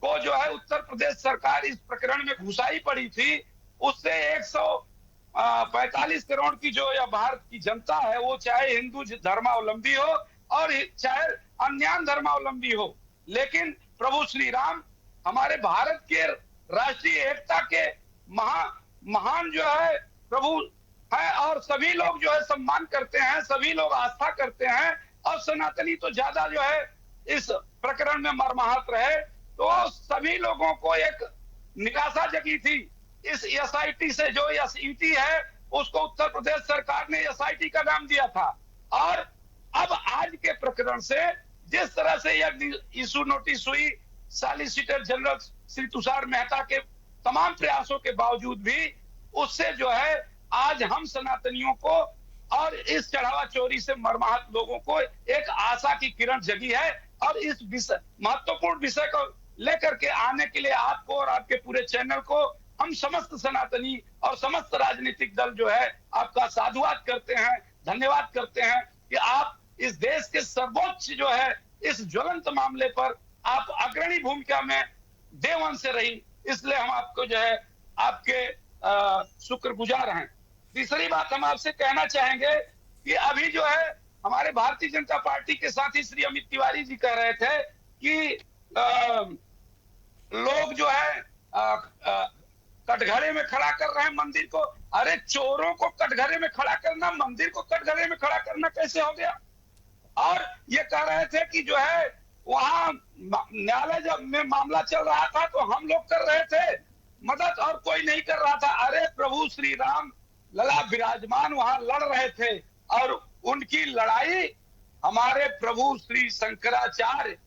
को जो है उत्तर प्रदेश सरकार इस प्रकरण में घुसाई पड़ी थी, उससे 145 करोड़ की जो यह भारत की जनता है, वो चाहे हिंदू धर्मावलंबी हो और चाहे अन्य धर्मावलंबी हो, लेकिन प्रभु श्री राम हमारे भारत के राष्ट्रीय एकता के महान जो है प्रभु है, और सभी लोग जो है सम्मान करते हैं, सभी लोग आस्था करते हैं, और सनातनी तो ज्यादा जो है इस प्रकरण में मर्माहत रहे। तो सभी लोगों को एक निराशा जगी थी इस एसआईटी से। जो एसईटी है उसको उत्तर प्रदेश सरकार ने एसआईटी का नाम दिया था, और अब आज के प्रकरण से जिस तरह से यह इशू नोटिस हुई, सॉलिसिटर जनरल श्री तुषार मेहता के तमाम प्रयासों के बावजूद भी, उससे जो है आज हम सनातनियों को और इस चढ़ावा चोरी से मर्माहत लोगों को एक आशा की किरण जगी है। और इस महत्वपूर्ण विषय को लेकर के आने के लिए आपको और आपके पूरे चैनल को हम समस्त सनातनी और समस्त राजनीतिक दल जो है आपका साधुवाद करते हैं, धन्यवाद करते हैं कि आप इस देश के सर्वोच्च जो है इस ज्वलंत मामले पर आप अग्रणी भूमिका में डे वन से रही, इसलिए हम आपको जो है आपके शुक्रगुजार हैं। तीसरी बात हम आपसे कहना चाहेंगे कि अभी जो है हमारे भारतीय जनता पार्टी के साथी श्री अमित तिवारी जी कह रहे थे कि लोग जो है कटघरे में खड़ा कर रहे हैं मंदिर को। अरे चोरों को कटघरे में खड़ा करना, मंदिर को कटघरे में खड़ा करना कैसे हो गया? और ये कह रहे थे कि जो है वहां न्यायालय जब में मामला चल रहा था तो हम लोग कर रहे थे मदद और कोई नहीं कर रहा था। अरे प्रभु श्री राम लला विराजमान वहां लड़ रहे थे, और उनकी लड़ाई हमारे प्रभु श्री शंकराचार्य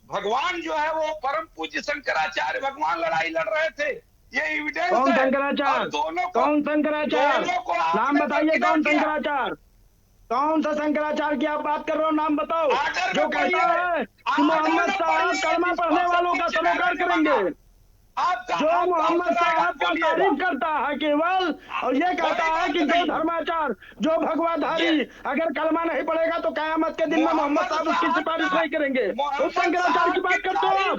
भगवान जो है वो परम पूज्य शंकराचार्य भगवान लड़ाई लड़ रहे थे। ये एविडेंस कौन है। शंकराचार्य? दोनों को कौन शंकराचार्य? नाम बताइए, कौन शंकराचार्य? शंकराचार्य? कौन सा शंकराचार्य की आप बात कर रहे हो? नाम बताओ। जो कहता है कि मोहम्मद साहब कलमा पढ़ने वालों का सरोकार करेंगे, जो मोहम्मद साहब का तारीफ करता है केवल, और ये कहता है कि जो धर्माचार, जो भगवाधारी अगर कलमा नहीं पढ़ेगा तो कयामत के दिन में मोहम्मद साहब उसकी सिफारिश नहीं करेंगे, उस शंकराचार्य की बात करते हो आप?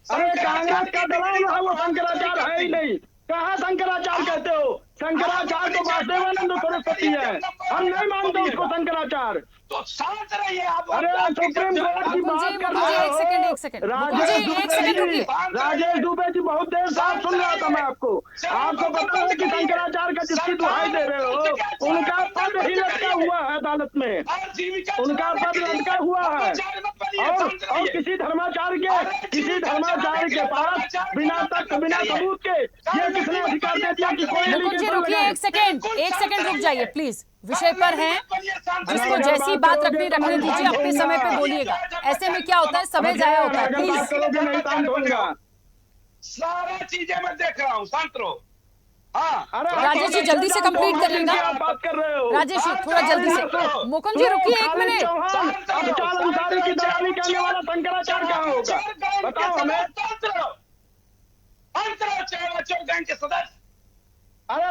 अरे कांग्रेस का दलाल है वो, शंकराचार्य है ही नहीं। कहाँ शंकराचार्य कहते हो? शंकराचार्य तो वासुदेवानंद सरस्वती है, हम नहीं मानते उसको शंकराचार्य। तो शांत रहिए आप। अरे सुप्रीम कोर्ट की बात कर रहे हो। एक सेकंड राजेश दुबे रुकिए। राजेश दुबे जी बहुत देर से आप सुन रहा था मैं आपको पता है कि शंकराचार्य का जिसकी दुहाई दे रहे हो उनका पद ही लटका हुआ है अदालत में, उनका पद लटका हुआ है। और किसी धर्माचार्य के पास बिना सबूत के ये किसने अधिकार दे दिया कि कोई मुकुंद जी रुकिए एक सेकंड रुक जाइए प्लीज। विषय पर है, जिसको जैसी बात रखनी दीजिए, अपने समय पे बोलिएगा। ऐसे में क्या होता है, समय जाया होता है। प्लीज सारा चीजें मैं देख रहा हूँ, शांत रहो। हाँ राजेश जी जल्दी से कंप्लीट कर लेगा। राजेश जी थोड़ा जल्दी से। मुकुंद जी रुकिए 1 मिनट। की दलाली करने वाला शंकराचार्य कहाँ होगा बताओ हमें। बैंक के सदस्य, अरे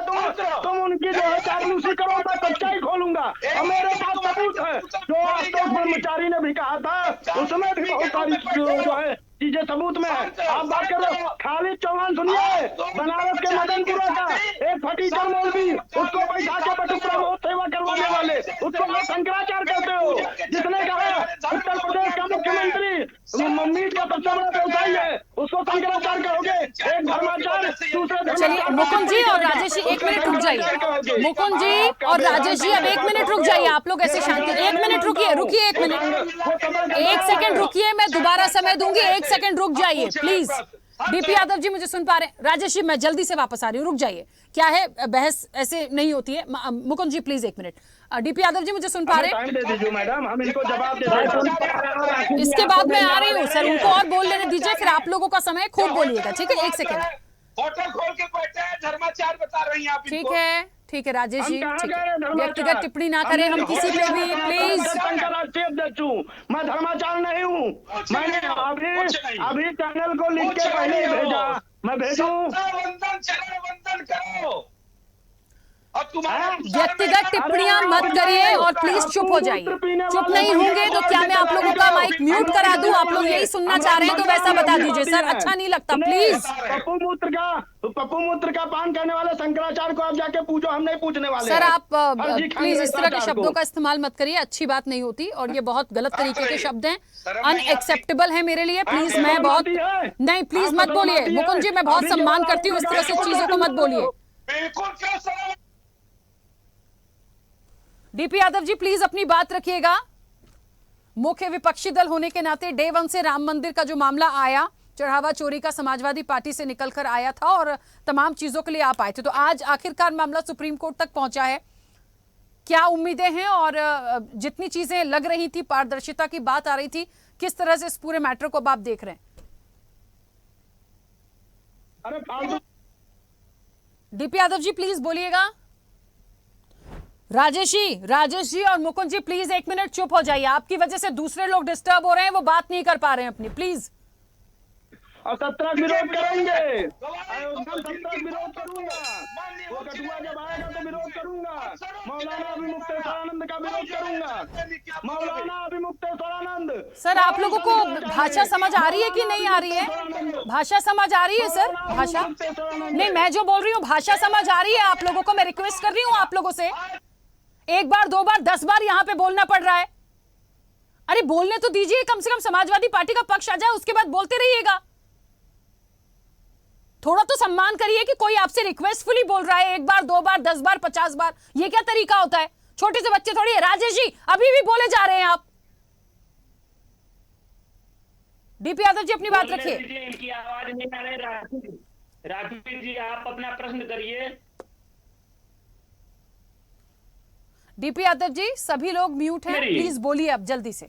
तुम उनकी जो है चापलूसी करो, मैं सच्चाई खोलूंगा। और मेरे पास सबूत है, जो आशुतोष ब्रह्मचारी ने भी कहा था उसमें भी बहुत सारी जो है चीजें सबूत में है। आप बात कर रहे हो खालिद चौहान, सुनिए, बनारस के मदनपुरा का एक फटीचर मौलवी, उसको बैठा के बटुकरा बहुत सेवा करवाने वाले, उसको आप शंकराचार्य कहते हो। जिसने कहा उत्तर प्रदेश का मुख्यमंत्री मीट का सबसे बड़ा व्यवसायी है, उसको शंकराचार्य कहोगे। एक धर्माचार्य दूसरे। चलिए मुकुंद जी और राजेश जी 1 मिनट रुक जाइए। मुकुंद जी और राजेश जी अब 1 मिनट रुक जाइए। आप लोग ऐसे शांति 1 मिनट रुकिए 1 मिनट 1 सेकंड रुकिए। मैं दोबारा समय दूंगी, 1 सेकंड रुक जाइए प्लीज। डीपी यादव जी मुझे सुन पा रहे हैं? राजेश जी मैं जल्दी से वापस आ रही हूँ, रुक जाइए। क्या है, बहस ऐसे नहीं होती है। मुकुंद जी प्लीज 1 मिनट। डीपी यादव जी मुझे सुन पा रहे हैं? मैडम हम इनको जवाब दे इसके बाद मैं आ रही हूँ सर, उनको और बोल लेने दीजिए, फिर आप लोगों का समय खूब बोलिएगा, ठीक है? 1 सेकंड। होटल खोल के बैठे हैं, धर्माचार्य बता रही हैं आप। ठीक है राजेश जी, ठीक है। व्यक्तिगत टिप्पणी ना करें हम किसी पे भी प्लीज। राष्ट्रीय अध्यक्ष हूँ मैं, धर्माचार्य नहीं हूँ। मैंने अभी चैनल को लिख के पहले भेजा, मैं भेजूं। वंदन चरण वंदन करो और तुम्हारा व्यक्तिगत टिप्पणियां मत करिए और प्लीज चुप हो जाइए। चुप नहीं होंगे तो क्या मैं आप लोगों का माइक म्यूट करा दूं? आप लोग यही सुनना चाह रहे हैं तो वैसा बता दीजिए सर, अच्छा नहीं लगता प्लीज। पप्पू मूत्र का पान करने वाले शंकराचार्य को आप जाके पूछो, हम नहीं पूछने वाले। सर आप प्लीज इस तरह के शब्दों का इस्तेमाल मत करिए, अच्छी बात नहीं होती और ये बहुत गलत तरीके के शब्द हैं, अनएक्सेप्टेबल है मेरे लिए। प्लीज मैं बहुत नहीं, प्लीज मत बोलिए मुकुंद जी, मैं बहुत सम्मान करती हूँ, इस तरह से चीजों को मत बोलिए। बिल्कुल। डीपी यादव जी प्लीज अपनी बात रखिएगा। मुख्य विपक्षी दल होने के नाते डे 1 से राम मंदिर का जो मामला आया, चढ़ावा चोरी का समाजवादी पार्टी से निकलकर आया था और तमाम चीजों के लिए आप आए थे, तो आज आखिरकार मामला सुप्रीम कोर्ट तक पहुंचा है। क्या उम्मीदें हैं और जितनी चीजें लग रही थी, पारदर्शिता की बात आ रही थी, किस तरह से इस पूरे मैटर को आप देख रहे हैं? डीपी यादव जी प्लीज बोलिएगा। राजेश जी और मुकुंद जी प्लीज 1 मिनट चुप हो जाइए। आपकी वजह से दूसरे लोग डिस्टर्ब हो रहे हैं, वो बात नहीं कर पा रहे हैं अपनी, प्लीज। और 17 विरोध करेंगे, विरोध करूंगा, वो कठुआ जब आएगा तो विरोध करूंगा, मौलाना अभिमुक्तेश्वरानंद का विरोध करूंगा, मौलाना अभिमुक्तेश्वरानंद। सर आप लोगों को भाषा समझ आ रही है कि नहीं आ रही है? भाषा समझ आ रही है सर? भाषा नहीं, मैं जो बोल रही हूँ भाषा समझ आ रही है आप लोगों को? मैं रिक्वेस्ट कर रही हूँ आप लोगों से, 1 बार 2 बार 10 बार यहाँ पे बोलना पड़ रहा है। अरे बोलने तो दीजिए, कम से कम समाजवादी पार्टी का पक्ष आ जाए, उसके बाद बोलते रहिएगा। थोड़ा तो सम्मान करिए कि कोई आपसे रिक्वेस्टफुली बोल रहा है, 1 बार 2 बार 10 बार 50 बार, ये क्या तरीका होता है? छोटे से बच्चे थोड़ी है। राजेश जी अभी भी बोले जा रहे हैं आप। डीपी यादव जी अपनी बात रखिए। इनकी आवाज नहीं आ रही। राजीव जी आप अपना प्रश्न करिए। डीपी यादव जी सभी लोग म्यूट हैं, प्लीज बोलिए अब जल्दी से।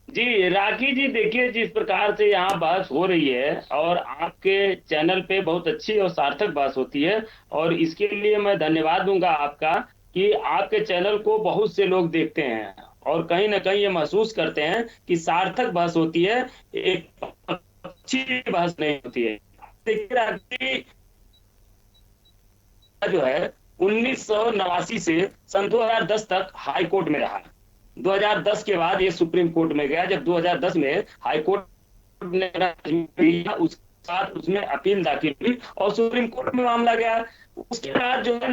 जी राखी जी देखिए, जिस प्रकार से यहाँ बहस हो रही है और आपके चैनल पे बहुत अच्छी और सार्थक बहस होती है, और इसके लिए मैं धन्यवाद दूंगा आपका कि आपके चैनल को बहुत से लोग देखते हैं और कहीं ना कहीं ये महसूस करते हैं कि सार्थक बहस होती है, एक अच्छी बहस नहीं होती है। देखिए राखी जो है 1989 से सन 2010 तक हाई कोर्ट में रहा। 2010 के बाद ये सुप्रीम कोर्ट में गया। जब 2010 में हाई कोर्ट ने उसके साथ उसमें अपील दाखिल हुई और सुप्रीम कोर्ट में मामला गया। उसके बाद जो है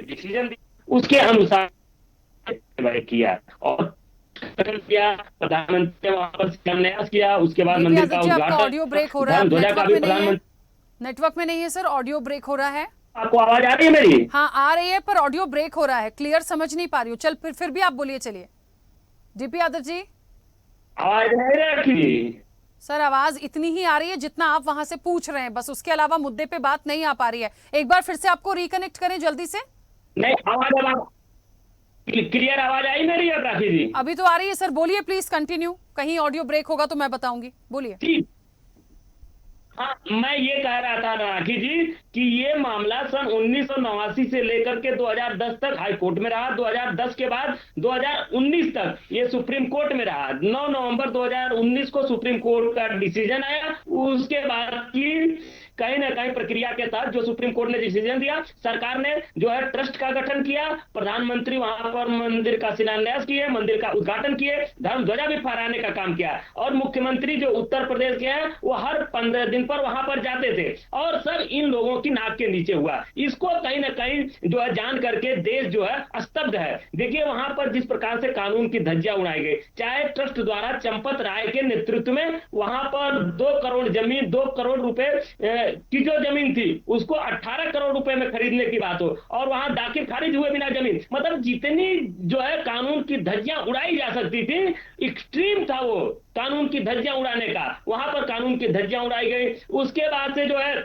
डिसीजन दी, उसके अनुसार किया और किया, प्रधानमंत्री ने वहां पर शिलान्यास किया, उसके बाद मंदिर का उद्घाटन। ऑडियो ब्रेक हो रहा है, ध्वजा का भी प्रधानमंत्री। नेटवर्क में नहीं है सर, ऑडियो ब्रेक हो रहा है। आपको आवाज आ रही है मेरी? हाँ आ रही है, पर ऑडियो ब्रेक हो रहा है, क्लियर समझ नहीं पा रही हूँ। चल फिर भी आप बोलिए, चलिए। डीपी यादव जी, आवाज नहीं रखी सर? आवाज इतनी ही आ रही है जितना आप वहां से पूछ रहे हैं, बस उसके अलावा मुद्दे पे बात नहीं आ पा रही है। एक बार फिर से आपको रिकनेक्ट करें जल्दी से। नहीं, आवाज क्लियर आवाज आई मेरी राखी जी? अभी तो आ रही है सर, बोलिए प्लीज कंटिन्यू। कहीं ऑडियो ब्रेक होगा तो मैं बताऊंगी, बोलिए। हाँ, मैं ये कह रहा था राखी जी कि ये मामला सन 1989 से लेकर के 2010 तक हाई कोर्ट में रहा। 2010 के बाद 2019 तक ये सुप्रीम कोर्ट में रहा। 9 नवंबर 2019 को सुप्रीम कोर्ट का डिसीजन आया। उसके बाद की कहीं ना कहीं प्रक्रिया के तहत जो सुप्रीम कोर्ट ने डिसीजन दिया, सरकार ने जो है ट्रस्ट का गठन किया, प्रधानमंत्री वहां पर मंदिर का शिलान्यास किए, मंदिर का उद्घाटन किए, धर्म ध्वजा भी फहराने का काम किया और मुख्यमंत्री जो उत्तर प्रदेश के हैं वो हर 15 दिन पर वहां पर जाते थे और सब इन लोगों की नाक के नीचे हुआ। इसको कहीं ना कहीं जो है जान करके देश जो है स्तब्ध है। देखिए वहां पर जिस प्रकार से कानून की धज्जियां उड़ाई गई, चाहे ट्रस्ट द्वारा चंपत राय के नेतृत्व में वहां पर 2 करोड़ जमीन, 2 करोड़ रुपए की जो जमीन थी उसको 18 करोड़ रुपए में खरीदने की बात हो और वहां दाखिल खारिज हुए बिना जमीन, मतलब जितनी जो है कानून की धज्जियां उड़ाई जा सकती थी, एक्सट्रीम था वो कानून की धज्जियां उड़ाने का। वहां पर कानून की धज्जियां उड़ाई गई। उसके बाद से जो है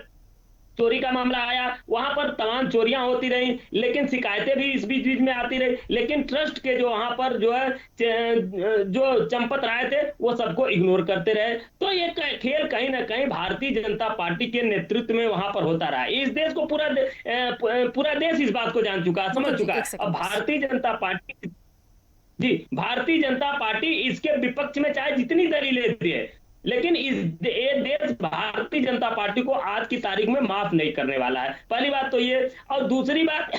चोरी का मामला आया, वहां पर तमाम चोरियां होती रही, लेकिन शिकायतें भी इस बीच में आती रही, लेकिन ट्रस्ट के जो वहां पर जो है जो चंपत राय थे वो सबको इग्नोर करते रहे। तो ये खेल कहीं ना कहीं भारतीय जनता पार्टी के नेतृत्व में वहां पर होता रहा। इस देश को पूरा देश इस बात को जान चुका, समझ चुका। अब भारतीय जनता पार्टी इसके विपक्ष में चाहे जितनी दलीलें दी है, लेकिन ये देश भारतीय जनता पार्टी को आज की तारीख में माफ नहीं करने वाला है। पहली बात तो ये, और दूसरी बात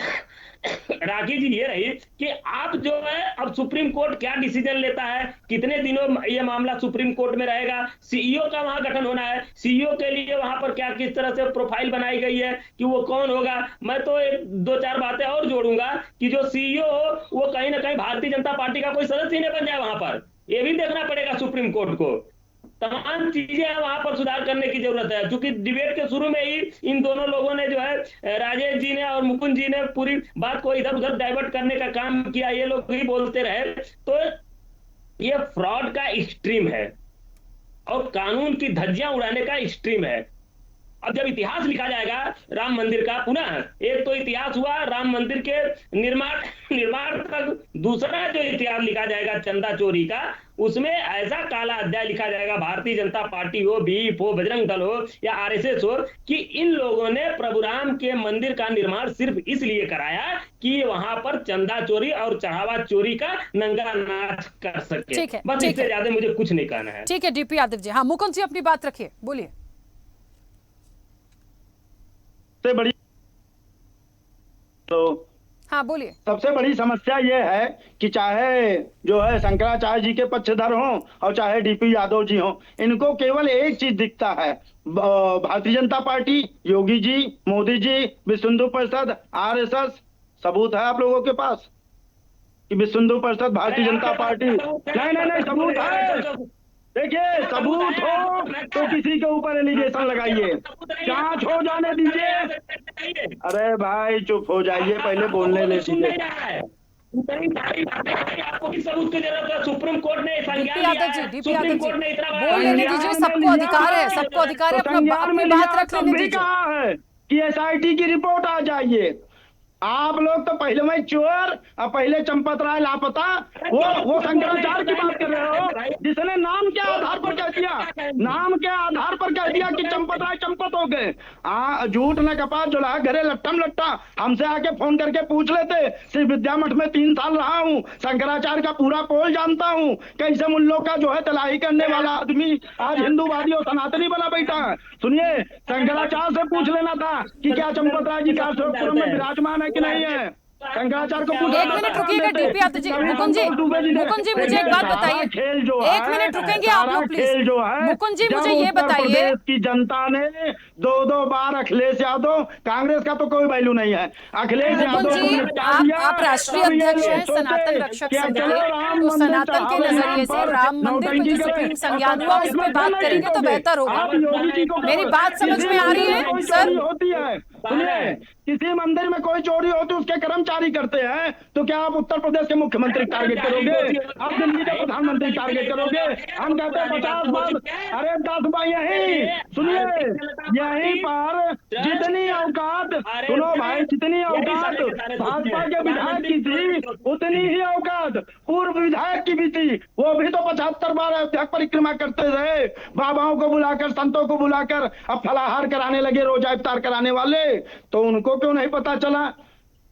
राखी जी ये रही कि आप जो है अब सुप्रीम कोर्ट क्या डिसीजन लेता है, कितने दिनों ये मामला सुप्रीम कोर्ट में रहेगा, सीईओ का वहां गठन होना है, सीईओ के लिए वहां पर क्या किस तरह से प्रोफाइल बनाई गई है कि वो कौन होगा। मैं तो 2-4 बातें और जोड़ूंगा कि जो सीईओ हो वो कहीं ना कहीं भारतीय जनता पार्टी का कोई सदस्य ही नहीं बन जाए। वहां पर ये भी देखना पड़ेगा सुप्रीम कोर्ट को। तमाम चीजें वहां पर सुधार करने की जरूरत है, क्योंकि डिबेट के शुरू में ही इन दोनों लोगों ने जो है राजेश जी ने और मुकुंद जी ने पूरी बात को इधर उधर डाइवर्ट करने का काम किया। ये लोग ही बोलते रहे, तो ये फ्रॉड का एक्सट्रीम है और कानून की धज्जियां उड़ाने का एक्सट्रीम है। अब जब इतिहास लिखा जाएगा राम मंदिर का, पुनः एक तो इतिहास हुआ राम मंदिर के निर्माण तक, दूसरा जो इतिहास लिखा जाएगा चंदा चोरी का, उसमें ऐसा काला अध्याय लिखा जाएगा, भारतीय जनता पार्टी हो, बीप हो, बजरंग दल हो या आरएसएस हो, कि इन लोगों ने प्रभु राम के मंदिर का निर्माण सिर्फ इसलिए कराया कि वहां पर चंदा चोरी और चढ़ावा चोरी का नंगा नाच कर सके। बस इससे ज्यादा मुझे कुछ नहीं कहना है। ठीक है डीपी यादव जी। हाँ मुकुंद जी अपनी बात रखिए, बोलिए। बड़ी तो हाँ बोलिए। सबसे बड़ी समस्या ये है कि चाहे जो है शंकराचार्य जी के पक्षधर हों और चाहे डीपी यादव जी हों, इनको केवल एक चीज दिखता है, भारतीय जनता पार्टी, योगी जी, मोदी जी, विश्व हिंदू परिषद, आरएसएस। सबूत है आप लोगों के पास कि विश्व हिंदू परिषद, भारतीय जनता पार्टी? नहीं सबूत है। देखिए सबूत हो तो किसी के ऊपर एलिगेशन लगाइए, जांच हो जाने दीजिए। अरे भाई चुप हो जाइए, पहले बोलने ले दीजिए। आपको किस सबूत की जरूरत है? सुप्रीम कोर्ट ने डीपी यादव जी बोल लेने दीजिए, सबको अधिकार है, सबको अधिकार है अपनी बात रख लेने दीजिए। कहा है कि एसआईटी की रिपोर्ट आ जाइए। आप लोग तो पहले में चोर और पहले चंपत राय लापता, वो शंकराचार्य की बात कर रहे हो, जिसने नाम के आधार पर कह दिया, नाम के आधार पर कह दिया कि चंपत राय चंपत हो गए। झूठ न कपात जो रहा घरे लट्ठम लट्टा, हमसे आके फोन करके पूछ लेते। सिर्फ विद्या मठ में 3 साल रहा हूँ, शंकराचार्य का पूरा पोल जानता हूँ, कैसे मुल्लों का जो है तलाही करने वाला आदमी आज हिंदूवादी और सनातनी बना बैठा है। सुनिए, शंकराचार्य से पूछ लेना था कि क्या चंपत राय जी काशीपुरम में विराजमान है कि नहीं है। शंकराचार्य को एक मिनट रुकिएगा डीपी आते जी। मुकुंद जी मुझे एक बात बताइए, खेल जो एक मिनट रुकेंगे आप लोग प्लीज। खेल जो है मुकुंद जी जब मुझे ये उत्तर बताइए, प्रदेश की जनता ने 2-2 बार अखिलेश यादव, कांग्रेस का तो कोई वैल्यू नहीं है, अखिलेश यादव मुकुंद को जी निपटा दिया। आप राष्ट्रीय तब ये अध्यक्ष लोग हैं सोचे सनातन रक्षक कि संघ चलो के, राम तो मंदिर सनातन के चढ़ावे नजरिए नाम से पर राम मंदिर पे जो नौटंकी सुप्रीम करें। संज्ञान और हुआ सरकार उस पर इसमें बात नहीं करेंगे तो टिकोगे। बेहतर होगा। आप योगी जी को मेरी बात समझ में आ रही है कोई सर? चोरी होती है, सुनिए, किसी मंदिर में कोई चोरी होती है उसके कर्मचारी करते हैं, तो क्या आप उत्तर प्रदेश के मुख्यमंत्री टारगेट करोगे? आप दिल्ली के प्रधानमंत्री टारगेट करोगे? हम कहते हैं 50 बार, अरे 10 बार यही सुनिए, यहीं पर जितनी औकात, सुनो भाई, जितनी औकात भाजपा के विधायक की थी उतनी ही औकात पूर्व विधायक की भी थी। वो भी तो 75 बार अयोध्या परिक्रमा करते रहे, बाबाओं को बुलाकर, संतों को बुलाकर, अब फलाहार कराने लगे, रोजा इफ्तार कराने वाले, तो उनको क्यों नहीं पता चला?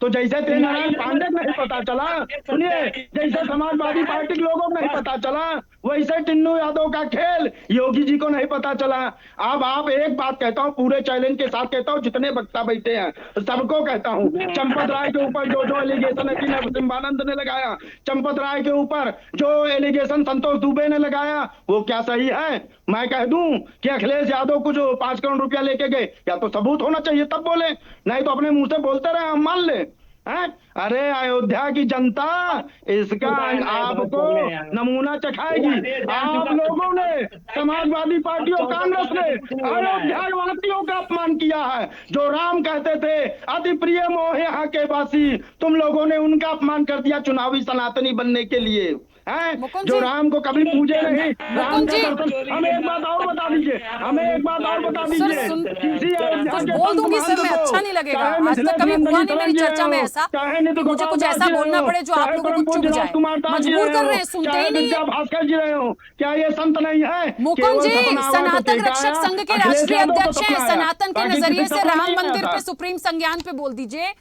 तो जैसे तेजनारायण पांडे को नहीं पता चला, सुनिए, जैसे समाजवादी पार्टी के लोगों को नहीं पता चला, वैसे टिन्नू यादव का खेल योगी जी को नहीं पता चला। अब आप एक बात कहता हूँ, पूरे चैलेंज के साथ कहता हूँ, जितने वक्ता बैठे हैं सबको कहता हूँ, चंपत राय के ऊपर जो एलिगेशन है सिंबानंद ने लगाया, चंपत राय के ऊपर जो एलिगेशन संतोष दुबे ने लगाया, वो क्या सही है? मैं कह दूं कि अखिलेश यादव को जो 5 करोड़ रुपया लेके गए, या तो सबूत होना चाहिए तब बोले, नहीं तो अपने मुंह से बोलते रहे, हम मान ले हैं? अरे अयोध्या की जनता इसका आपको नमूना चखाएगी। आप लोगों ने, समाजवादी पार्टी और कांग्रेस ने अयोध्या वासियों का अपमान किया है। जो राम कहते थे अति प्रिय मोह यहाँ के वासी, तुम लोगों ने उनका अपमान कर दिया चुनावी सनातनी बनने के लिए, हैं? जो राम को कभी पूजे नहीं, राम का दर्शन। हमें एक बात और बता दीजिए, हमें एक बात और बता दीजिए, किसी अयोध्या के बोल दूंगी सर, मैं अच्छा नहीं लगेगा, आज तक कभी हुआ नहीं मेरी चर्चा में ऐसा कि मुझे कुछ ऐसा बोलना पड़े जो आप लोगों को चुभ जाए, मजबूर कर रहे हैं, सुनते ही नहीं। भास्कर जी रहे हो, क्या ये संत नहीं है? मुकुंद जी सनातन रक्षक संघ के राष्ट्रीय अध्यक्ष हैं, सनातन के नजरिए से राम मंदिर पे सुप्रीम संज्ञान पे बोल दीजिए,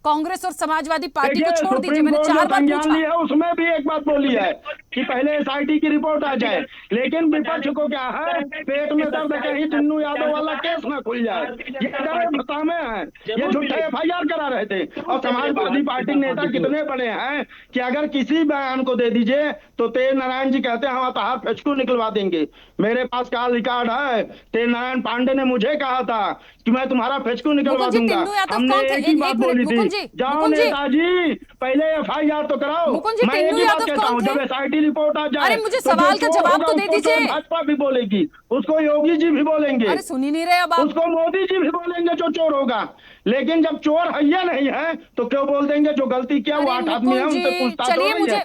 कांग्रेस और समाजवादी पार्टी को छोड़ दीजिए। मैंने 4 बार पूछा, उसमें भी एक बात बोली है कि पहले एसआईटी की रिपोर्ट आ जाए, लेकिन विपक्ष को क्या है, पेट में दर्द है, कहीं टिन्नू यादव वाला केस ना खुल जाए, ये डर भसा में है, ये झूठे एफआईआर करा रहे थे। और समाजवादी पार्टी नेता कितने बड़े हैं कि अगर किसी बयान को दे दीजिए तो तेज नारायण जी कहते हैं हम अपहार फेचकू निकलवा देंगे। मेरे पास कॉल रिकॉर्ड है, तेज नारायण पांडे ने मुझे कहा था कि मैं तुम्हारा फेचकू निकलवा दूंगा। हमने एक ही बात बोली थी, जाओ नेताजी पहले एफआईआर तो कराओ। मैं एक ही बात कहता हूँ, जब एसआईटी रिपोर्ट आ जाए, अरे मुझे सवाल का जवाब तो दे दीजिए। भाजपा भी बोलेगी, उसको योगी जी भी बोलेंगे, अरे सुन ही नहीं रहे अब आप। उसको मोदी जी भी बोलेंगे जो चोर होगा। लेकिन जब चोर हैया नहीं है तो क्यों बोल देंगे जो गलती किया वो 8 आदमी है उनसे पूछताछ। चलिए मुझे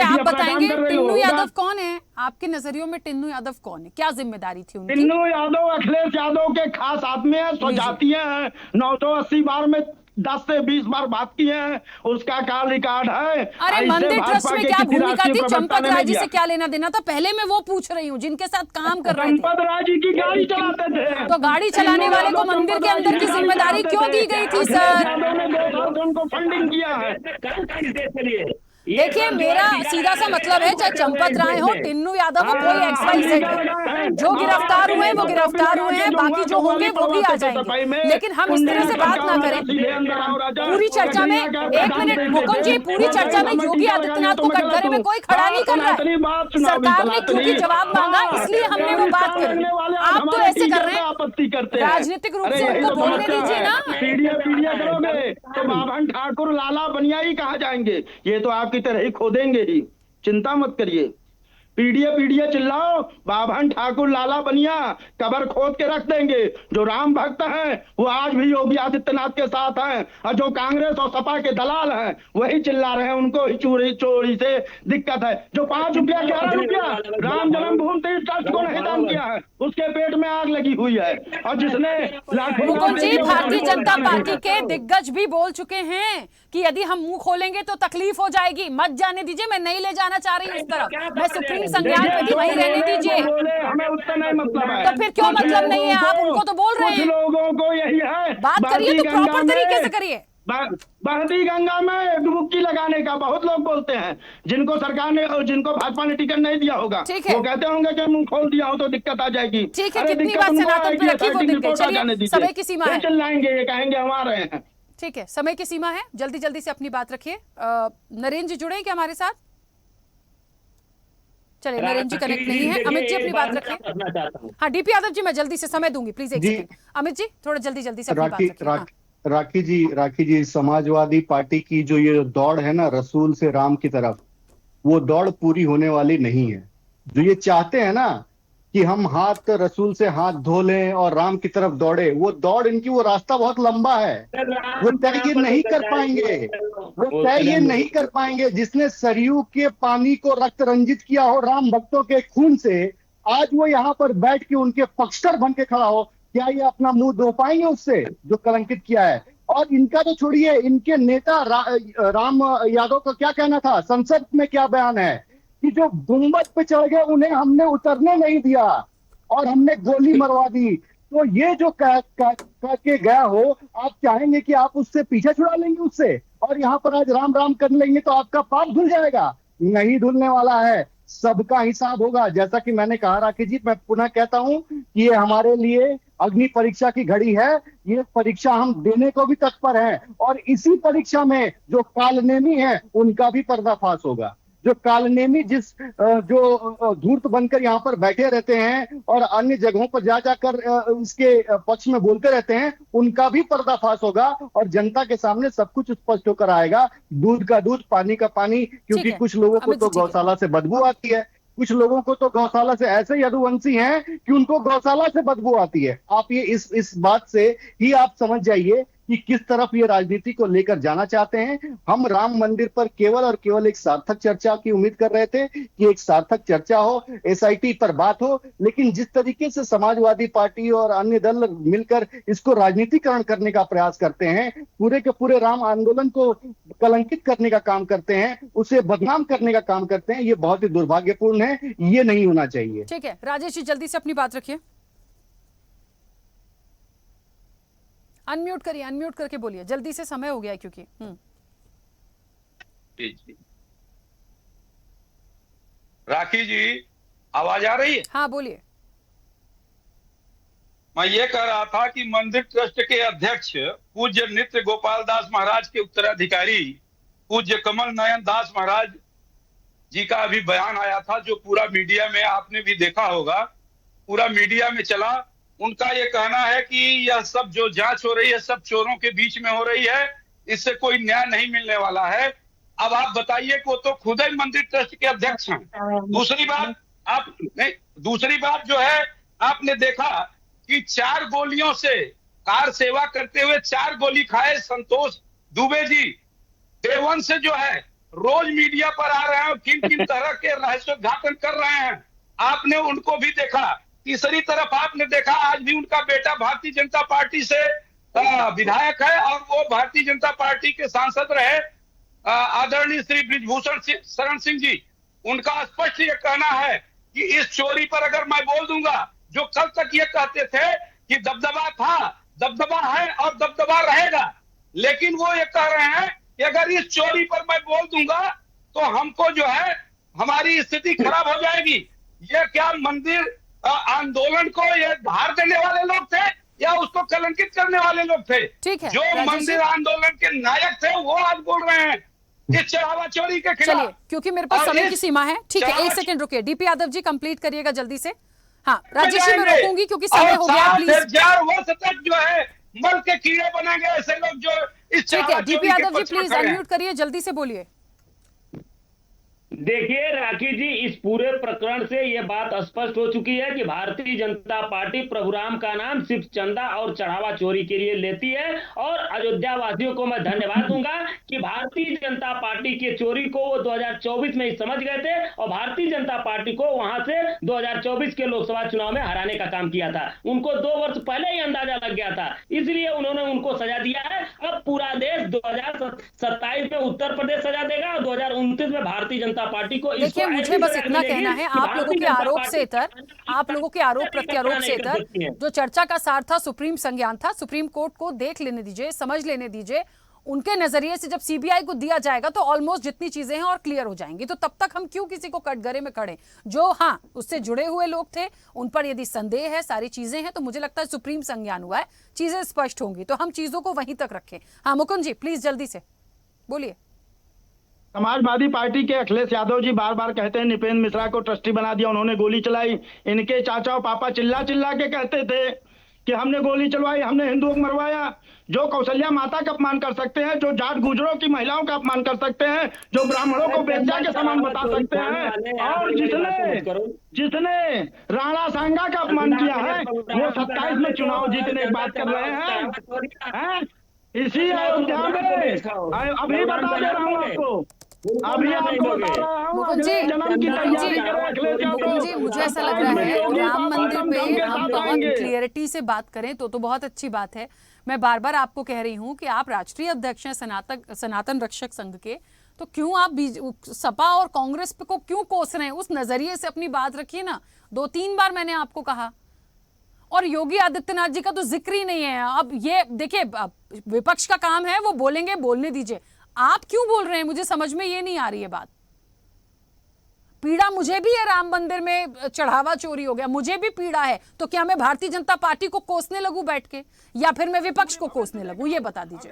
आप बताएंगे टिन्नू यादव कौन है? आपके नजरियों में टिन्नू यादव कौन है, क्या जिम्मेदारी थी उनकी? टिन्नू यादव अखिलेश यादव के खास आदमी है, स्वजातीय है, 980 बार में 10 से 20 बार बात की है, उसका कॉल रिकॉर्ड है। अरे मंदिर ट्रस्ट में क्या भूमिका थी? चंपत राय जी से क्या लेना देना था? पहले मैं वो पूछ रही हूँ जिनके साथ काम कर रहे थे। चंपत राय जी की गाड़ी चलाते थे, तो गाड़ी चलाने वाले को मंदिर के अंदर की जिम्मेदारी क्यों दी गई थी सर? उनको फंडिंग किया है। देखिए मेरा सीधा सा मतलब है, चाहे चंपत राय हो, टिन्नू यादव हो, कोई XYZ हो, जो गिरफ्तार हुए वो गिरफ्तार हुए हैं, बाकी जो होंगे वो भी आ जाएंगे। लेकिन हम इस तरह से बात ना करें। पूरी चर्चा में 1 मिनट मुकुंद जी, पूरी चर्चा में योगी आदित्यनाथ को कटघरे में कोई खड़ा नहीं कर रहा है। सरकार ने क्योंकि जवाब मांगा इसलिए हमने वो बात करी। आप तो ऐसे कर रहे हैं, आपत्ति करते हैं, राजनीतिक रूप से उनको बोलने दीजिए ना। पीढ़िया करोगे तो बाभन ठाकुर लाला बनियाई कहाँ जाएंगे? ये तो आप की तरह ही खोदेंगे ही, चिंता मत करिए। पीढ़िया चिल्लाओ, बाभन ठाकुर लाला बनिया कबर खोद के रख देंगे। जो राम भक्त हैं वो आज भी योगी आदित्यनाथ के साथ हैं, और जो कांग्रेस और सपा के दलाल हैं वही चिल्ला रहे हैं, उनको ही चोरी से दिक्कत है। जो 5 रुपया 11 रुपया राम जन्मभूमि तीर्थ ट्रस्ट को नहीं दान किया है उसके पेट में आग लगी हुई है। और जिसने मुकुंद जी, भारतीय जनता पार्टी के दिग्गज भी बोल चुके हैं कि यदि हम मुंह खोलेंगे तो तकलीफ हो जाएगी, मत जाने दीजिए। मैं नहीं ले जाना चाह रही उस तरफ, मैं सुप्रीम संज्ञान पे थी, वहीं रहने दीजिए। हमें उससे नहीं मतलब है। तो फिर क्यों मतलब नहीं है? आप उनको तो बोल रहे हैं। लोगों को यही है, बात करिए तो प्रॉपर तरीके से करिए। बहती गंगा में डुबकी लगाने का बहुत लोग बोलते हैं, जिनको सरकार ने, जिनको भाजपा ने टिकट नहीं दिया होगा, वो कहते होंगे कि मुंह खोल दिया हो तो दिक्कत आ जाएगी। ठीक है, कितनी बात सनातन पे रखी वो दिक्कत, चलिए समय की सीमा है। चिल्लाएंगे, ये कहेंगे हम आ रहे हैं। ठीक है, समय की सीमा है, जल्दी जल्दी से अपनी बात रखिए। नरेंद्र जी जुड़े हैं क्या हमारे साथ? चलिए, नरेंद्र जी कनेक्ट नहीं है। अमित जी अपनी बात रखिए। हाँ, डीपी यादव जी, मैं जल्दी से समय दूंगी, प्लीज एक सेकंड। अमित जी थोड़ा जल्दी जल्दी से अपनी बात रखिए। राखी जी, समाजवादी पार्टी की जो ये दौड़ है ना रसूल से राम की तरफ, वो दौड़ पूरी होने वाली नहीं है। जो ये चाहते हैं ना कि हम हाथ रसूल से हाथ धो लें और राम की तरफ दौड़े, वो दौड़ इनकी, वो रास्ता बहुत लंबा है, वो तय ये नहीं कर पाएंगे, वो तय ये नहीं कर पाएंगे। जिसने सरयू के पानी को रक्त रंजित किया हो राम भक्तों के खून से, आज वो यहाँ पर बैठ के उनके पक्षकर बन के खड़ा हो, क्या ये अपना मुंह धो पाएंगे उससे जो कलंकित किया है? और इनका तो छोड़िए, इनके नेता राम यादव का क्या कहना था, संसद में क्या बयान है कि जो गुंबद पे चढ़ गए उन्हें हमने उतरने नहीं दिया और हमने गोली मरवा दी। तो ये जो कह के गया हो, आप चाहेंगे कि आप उससे पीछे छुड़ा लेंगे उससे, और यहाँ पर आज राम राम कर लेंगे तो आपका पाप धुल जाएगा? नहीं धुलने वाला है, सबका हिसाब होगा। जैसा कि मैंने कहा राखी जी, मैं पुनः कहता हूं कि ये हमारे लिए अग्नि परीक्षा की घड़ी है, ये परीक्षा हम देने को भी तत्पर हैं, और इसी परीक्षा में जो कालनेमी है उनका भी पर्दाफाश होगा। जो कालनेमी जो धूर्त बनकर यहाँ पर बैठे रहते हैं और अन्य जगहों पर जा जाकर इसके पक्ष में बोलते रहते हैं, उनका भी पर्दाफाश होगा और जनता के सामने सब कुछ स्पष्ट होकर आएगा। दूध का दूध, पानी का पानी, क्योंकि कुछ लोगों को तो गौशाला से बदबू आती है, कुछ लोगों को तो गौशाला से ऐसे यदुवंशी हैं कि उनको गौशाला से बदबू आती है। आप ये इस बात से ही आप समझ जाइए कि किस तरफ ये राजनीति को लेकर जाना चाहते हैं। हम राम मंदिर पर केवल और केवल एक सार्थक चर्चा की उम्मीद कर रहे थे कि एक सार्थक चर्चा हो, एसआईटी पर बात हो, लेकिन जिस तरीके से समाजवादी पार्टी और अन्य दल मिलकर इसको राजनीतिकरण करने का प्रयास करते हैं, पूरे के पूरे राम आंदोलन को कलंकित करने का काम करते हैं, उसे बदनाम करने का काम करते हैं, ये बहुत ही दुर्भाग्यपूर्ण है, ये नहीं होना चाहिए। ठीक है, राजेश जी जल्दी से अपनी बात रखिए। अनम्यूट करिए, अनम्यूट करके बोलिए जल्दी से, समय हो गया है क्योंकि। राखी जी, आवाज आ रही है? हाँ बोलिए। मैं ये कह रहा था कि मंदिर ट्रस्ट के अध्यक्ष पूज्य नित्य गोपाल दास महाराज के उत्तराधिकारी पूज्य कमल नयन दास महाराज जी का अभी बयान आया था, जो पूरा मीडिया में आपने भी देखा होगा, पूरा मीडिया में चला। उनका ये कहना है कि यह सब जो जांच हो रही है सब चोरों के बीच में हो रही है, इससे कोई न्याय नहीं मिलने वाला है। अब आप बताइए कि वो तो खुद ही मंदिर ट्रस्ट के अध्यक्ष हैं। दूसरी बात जो है, आपने देखा कि 4 गोलियों से कार सेवा करते हुए 4 गोली खाए संतोष दुबे जी देवन से जो है रोज मीडिया पर आ रहे हैं और किन किन तरह के रहस्योद्घाटन कर रहे हैं, आपने उनको भी देखा। तीसरी तरफ आपने देखा आज भी उनका बेटा भारतीय जनता पार्टी से विधायक है और वो भारतीय जनता पार्टी के सांसद रहे, आदरणीय श्री बृजभूषण शरण सिंह जी। उनका स्पष्ट ये कहना है कि इस चोरी पर अगर मैं बोल दूंगा, जो कल तक ये कहते थे कि दबदबा था, दबदबा है और दबदबा रहेगा, लेकिन वो ये कह रहे हैं कि अगर इस चोरी पर मैं बोल दूंगा तो हमको जो है हमारी स्थिति खराब हो जाएगी। ये क्या मंदिर आंदोलन को ये धार देने वाले लोग थे या उसको कलंकित करने वाले लोग थे? ठीक है, जो मंदिर आंदोलन के नायक थे वो आज बोल रहे हैं इस चढ़ावा चोरी के खिलाफ। चलिए, क्योंकि मेरे पास समय की सीमा है, ठीक है, 1 सेकंड रुकिए। डीपी यादव जी कंप्लीट करिएगा जल्दी से। हाँ राजेश जी, मैं रोकूंगी क्योंकि समय हो गया, प्लीज। 4 वर्ष तक जो है मर के कीड़े बनेंगे ऐसे लोग जो इस ठीक है। DP Yadav ji please unmute करिए, जल्दी से बोलिए। देखिए राखी जी, इस पूरे प्रकरण से यह बात स्पष्ट हो चुकी है कि भारतीय जनता पार्टी प्रभुराम का नाम सिर्फ चंदा और चढ़ावा चोरी के लिए लेती है। और अयोध्या वासियों को मैं धन्यवाद दूंगा कि भारतीय जनता पार्टी के चोरी को वो 2024 में ही समझ गए थे और भारतीय जनता पार्टी को वहां से 2024 के लोकसभा चुनाव में हराने का काम किया था। उनको 2 वर्ष पहले ही अंदाजा लग गया था, इसलिए उन्होंने उनको सजा दिया है। अब पूरा देश 2027 में उत्तर प्रदेश सजा देगा और 2029 में भारतीय जनता पार्टी को। देखिए, मुझे बस इतना कहना है, आप लोगों के आरोप से इतर, आप लोगों के आरोप प्रत्यारोप से इतर, जो चर्चा का सार था सुप्रीम संज्ञान था, सुप्रीम कोर्ट को देख लेने दीजिए, समझ लेने दीजिए, उनके नजरिए से जब सीबीआई को दिया जाएगा तो ऑलमोस्ट जितनी चीजें हैं और क्लियर हो जाएंगी। तो तब तक हम क्यों किसी को कटघरे में खड़े, जो हाँ उससे जुड़े हुए लोग थे उन पर यदि संदेह है, सारी चीजें हैं, तो मुझे लगता है सुप्रीम संज्ञान हुआ है, चीजें स्पष्ट होंगी, तो हम चीजों को वहीं तक रखें। हाँ मुकुंद जी प्लीज जल्दी से बोलिए। समाजवादी पार्टी के अखिलेश यादव जी बार बार कहते हैं निपेंद्र मिश्रा को ट्रस्टी बना दिया, उन्होंने गोली चलाई। इनके चाचा और पापा चिल्ला चिल्ला के कहते थे कि हमने गोली चलवाई, हमने हिंदुओं को मरवाया। जो कौशल्या माता का अपमान कर सकते हैं, जो जाट गुजरों की महिलाओं का अपमान कर सकते हैं, जो ब्राह्मणों को बेचा के समान बता सकते हैं, और जिसने राणा सांगा का अपमान किया है, वो 27 में चुनाव जीतने की बात कर रहे हैं? इसी अयोध्या में अभी बता दे रहा हूँ आपको, अभी आपको बता रहा हूँ, जन्म की तैयारी करें अखिलेश यादव जी। मुझे ऐसा लग रहा है राम मंदिर पे हम बहुत क्लियरिटी से बात करें तो बहुत अच्छी बात है। मैं बार बार आपको कह रही हूँ कि आप राष्ट्रीय अध्यक्ष हैं सनातन रक्षक संघ के, तो क्यों आप सपा और कांग्रेस पे को क्यों कोस रहे हैं? उस नजरिए से अपनी बात रखिए ना। 2-3 बार मैंने आपको कहा, और योगी आदित्यनाथ जी का तो जिक्र ही नहीं है। अब ये देखिए विपक्ष का काम है, वो बोलेंगे, बोलने दीजिए। आप क्यों बोल रहे हैं? मुझे समझ में ये नहीं आ रही है बात। पीड़ा मुझे भी है, राम मंदिर में चढ़ावा चोरी हो गया, मुझे भी पीड़ा है। तो क्या मैं भारतीय जनता पार्टी को कोसने लगूं बैठ के, या फिर मैं विपक्ष को कोसने लगूं? ये बता दीजिए।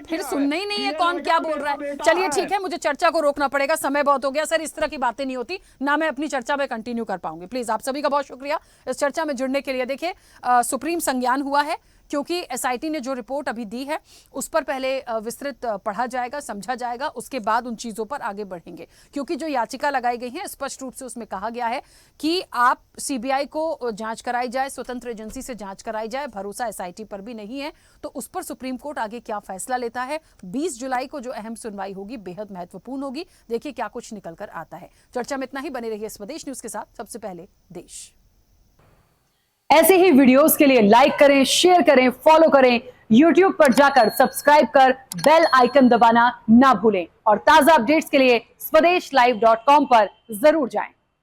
फिर सुनना ही नहीं है कौन क्या बोल रहा है। चलिए ठीक है, मुझे चर्चा को रोकना पड़ेगा, समय बहुत हो गया। सर इस तरह की बातें नहीं होती ना, मैं अपनी चर्चा में कंटिन्यू कर पाऊंगी। प्लीज आप सभी का बहुत शुक्रिया इस चर्चा में जुड़ने के लिए। देखिए सुप्रीम संज्ञान हुआ है, क्योंकि एसआईटी ने जो रिपोर्ट अभी दी है उस पर पहले विस्तृत पढ़ा जाएगा, समझा जाएगा, उसके बाद उन चीजों पर आगे बढ़ेंगे। क्योंकि जो याचिका लगाई गई है स्पष्ट रूप से उसमें कहा गया है कि आप सीबीआई को जांच कराई जाए, स्वतंत्र एजेंसी से जांच कराई जाए, भरोसा एसआईटी पर भी नहीं है। तो उस पर सुप्रीम कोर्ट आगे क्या फैसला लेता है। 20 जुलाई को जो अहम सुनवाई होगी बेहद महत्वपूर्ण होगी। देखिए क्या कुछ निकल कर आता है। चर्चा में इतना ही, बने रहिए स्वदेश न्यूज के साथ। सबसे पहले देश। ऐसे ही वीडियोस के लिए लाइक करें, शेयर करें, फॉलो करें। YouTube पर जाकर सब्सक्राइब कर बेल आइकन दबाना ना भूलें, और ताजा अपडेट्स के लिए स्वदेशलाइव.com पर जरूर जाएं।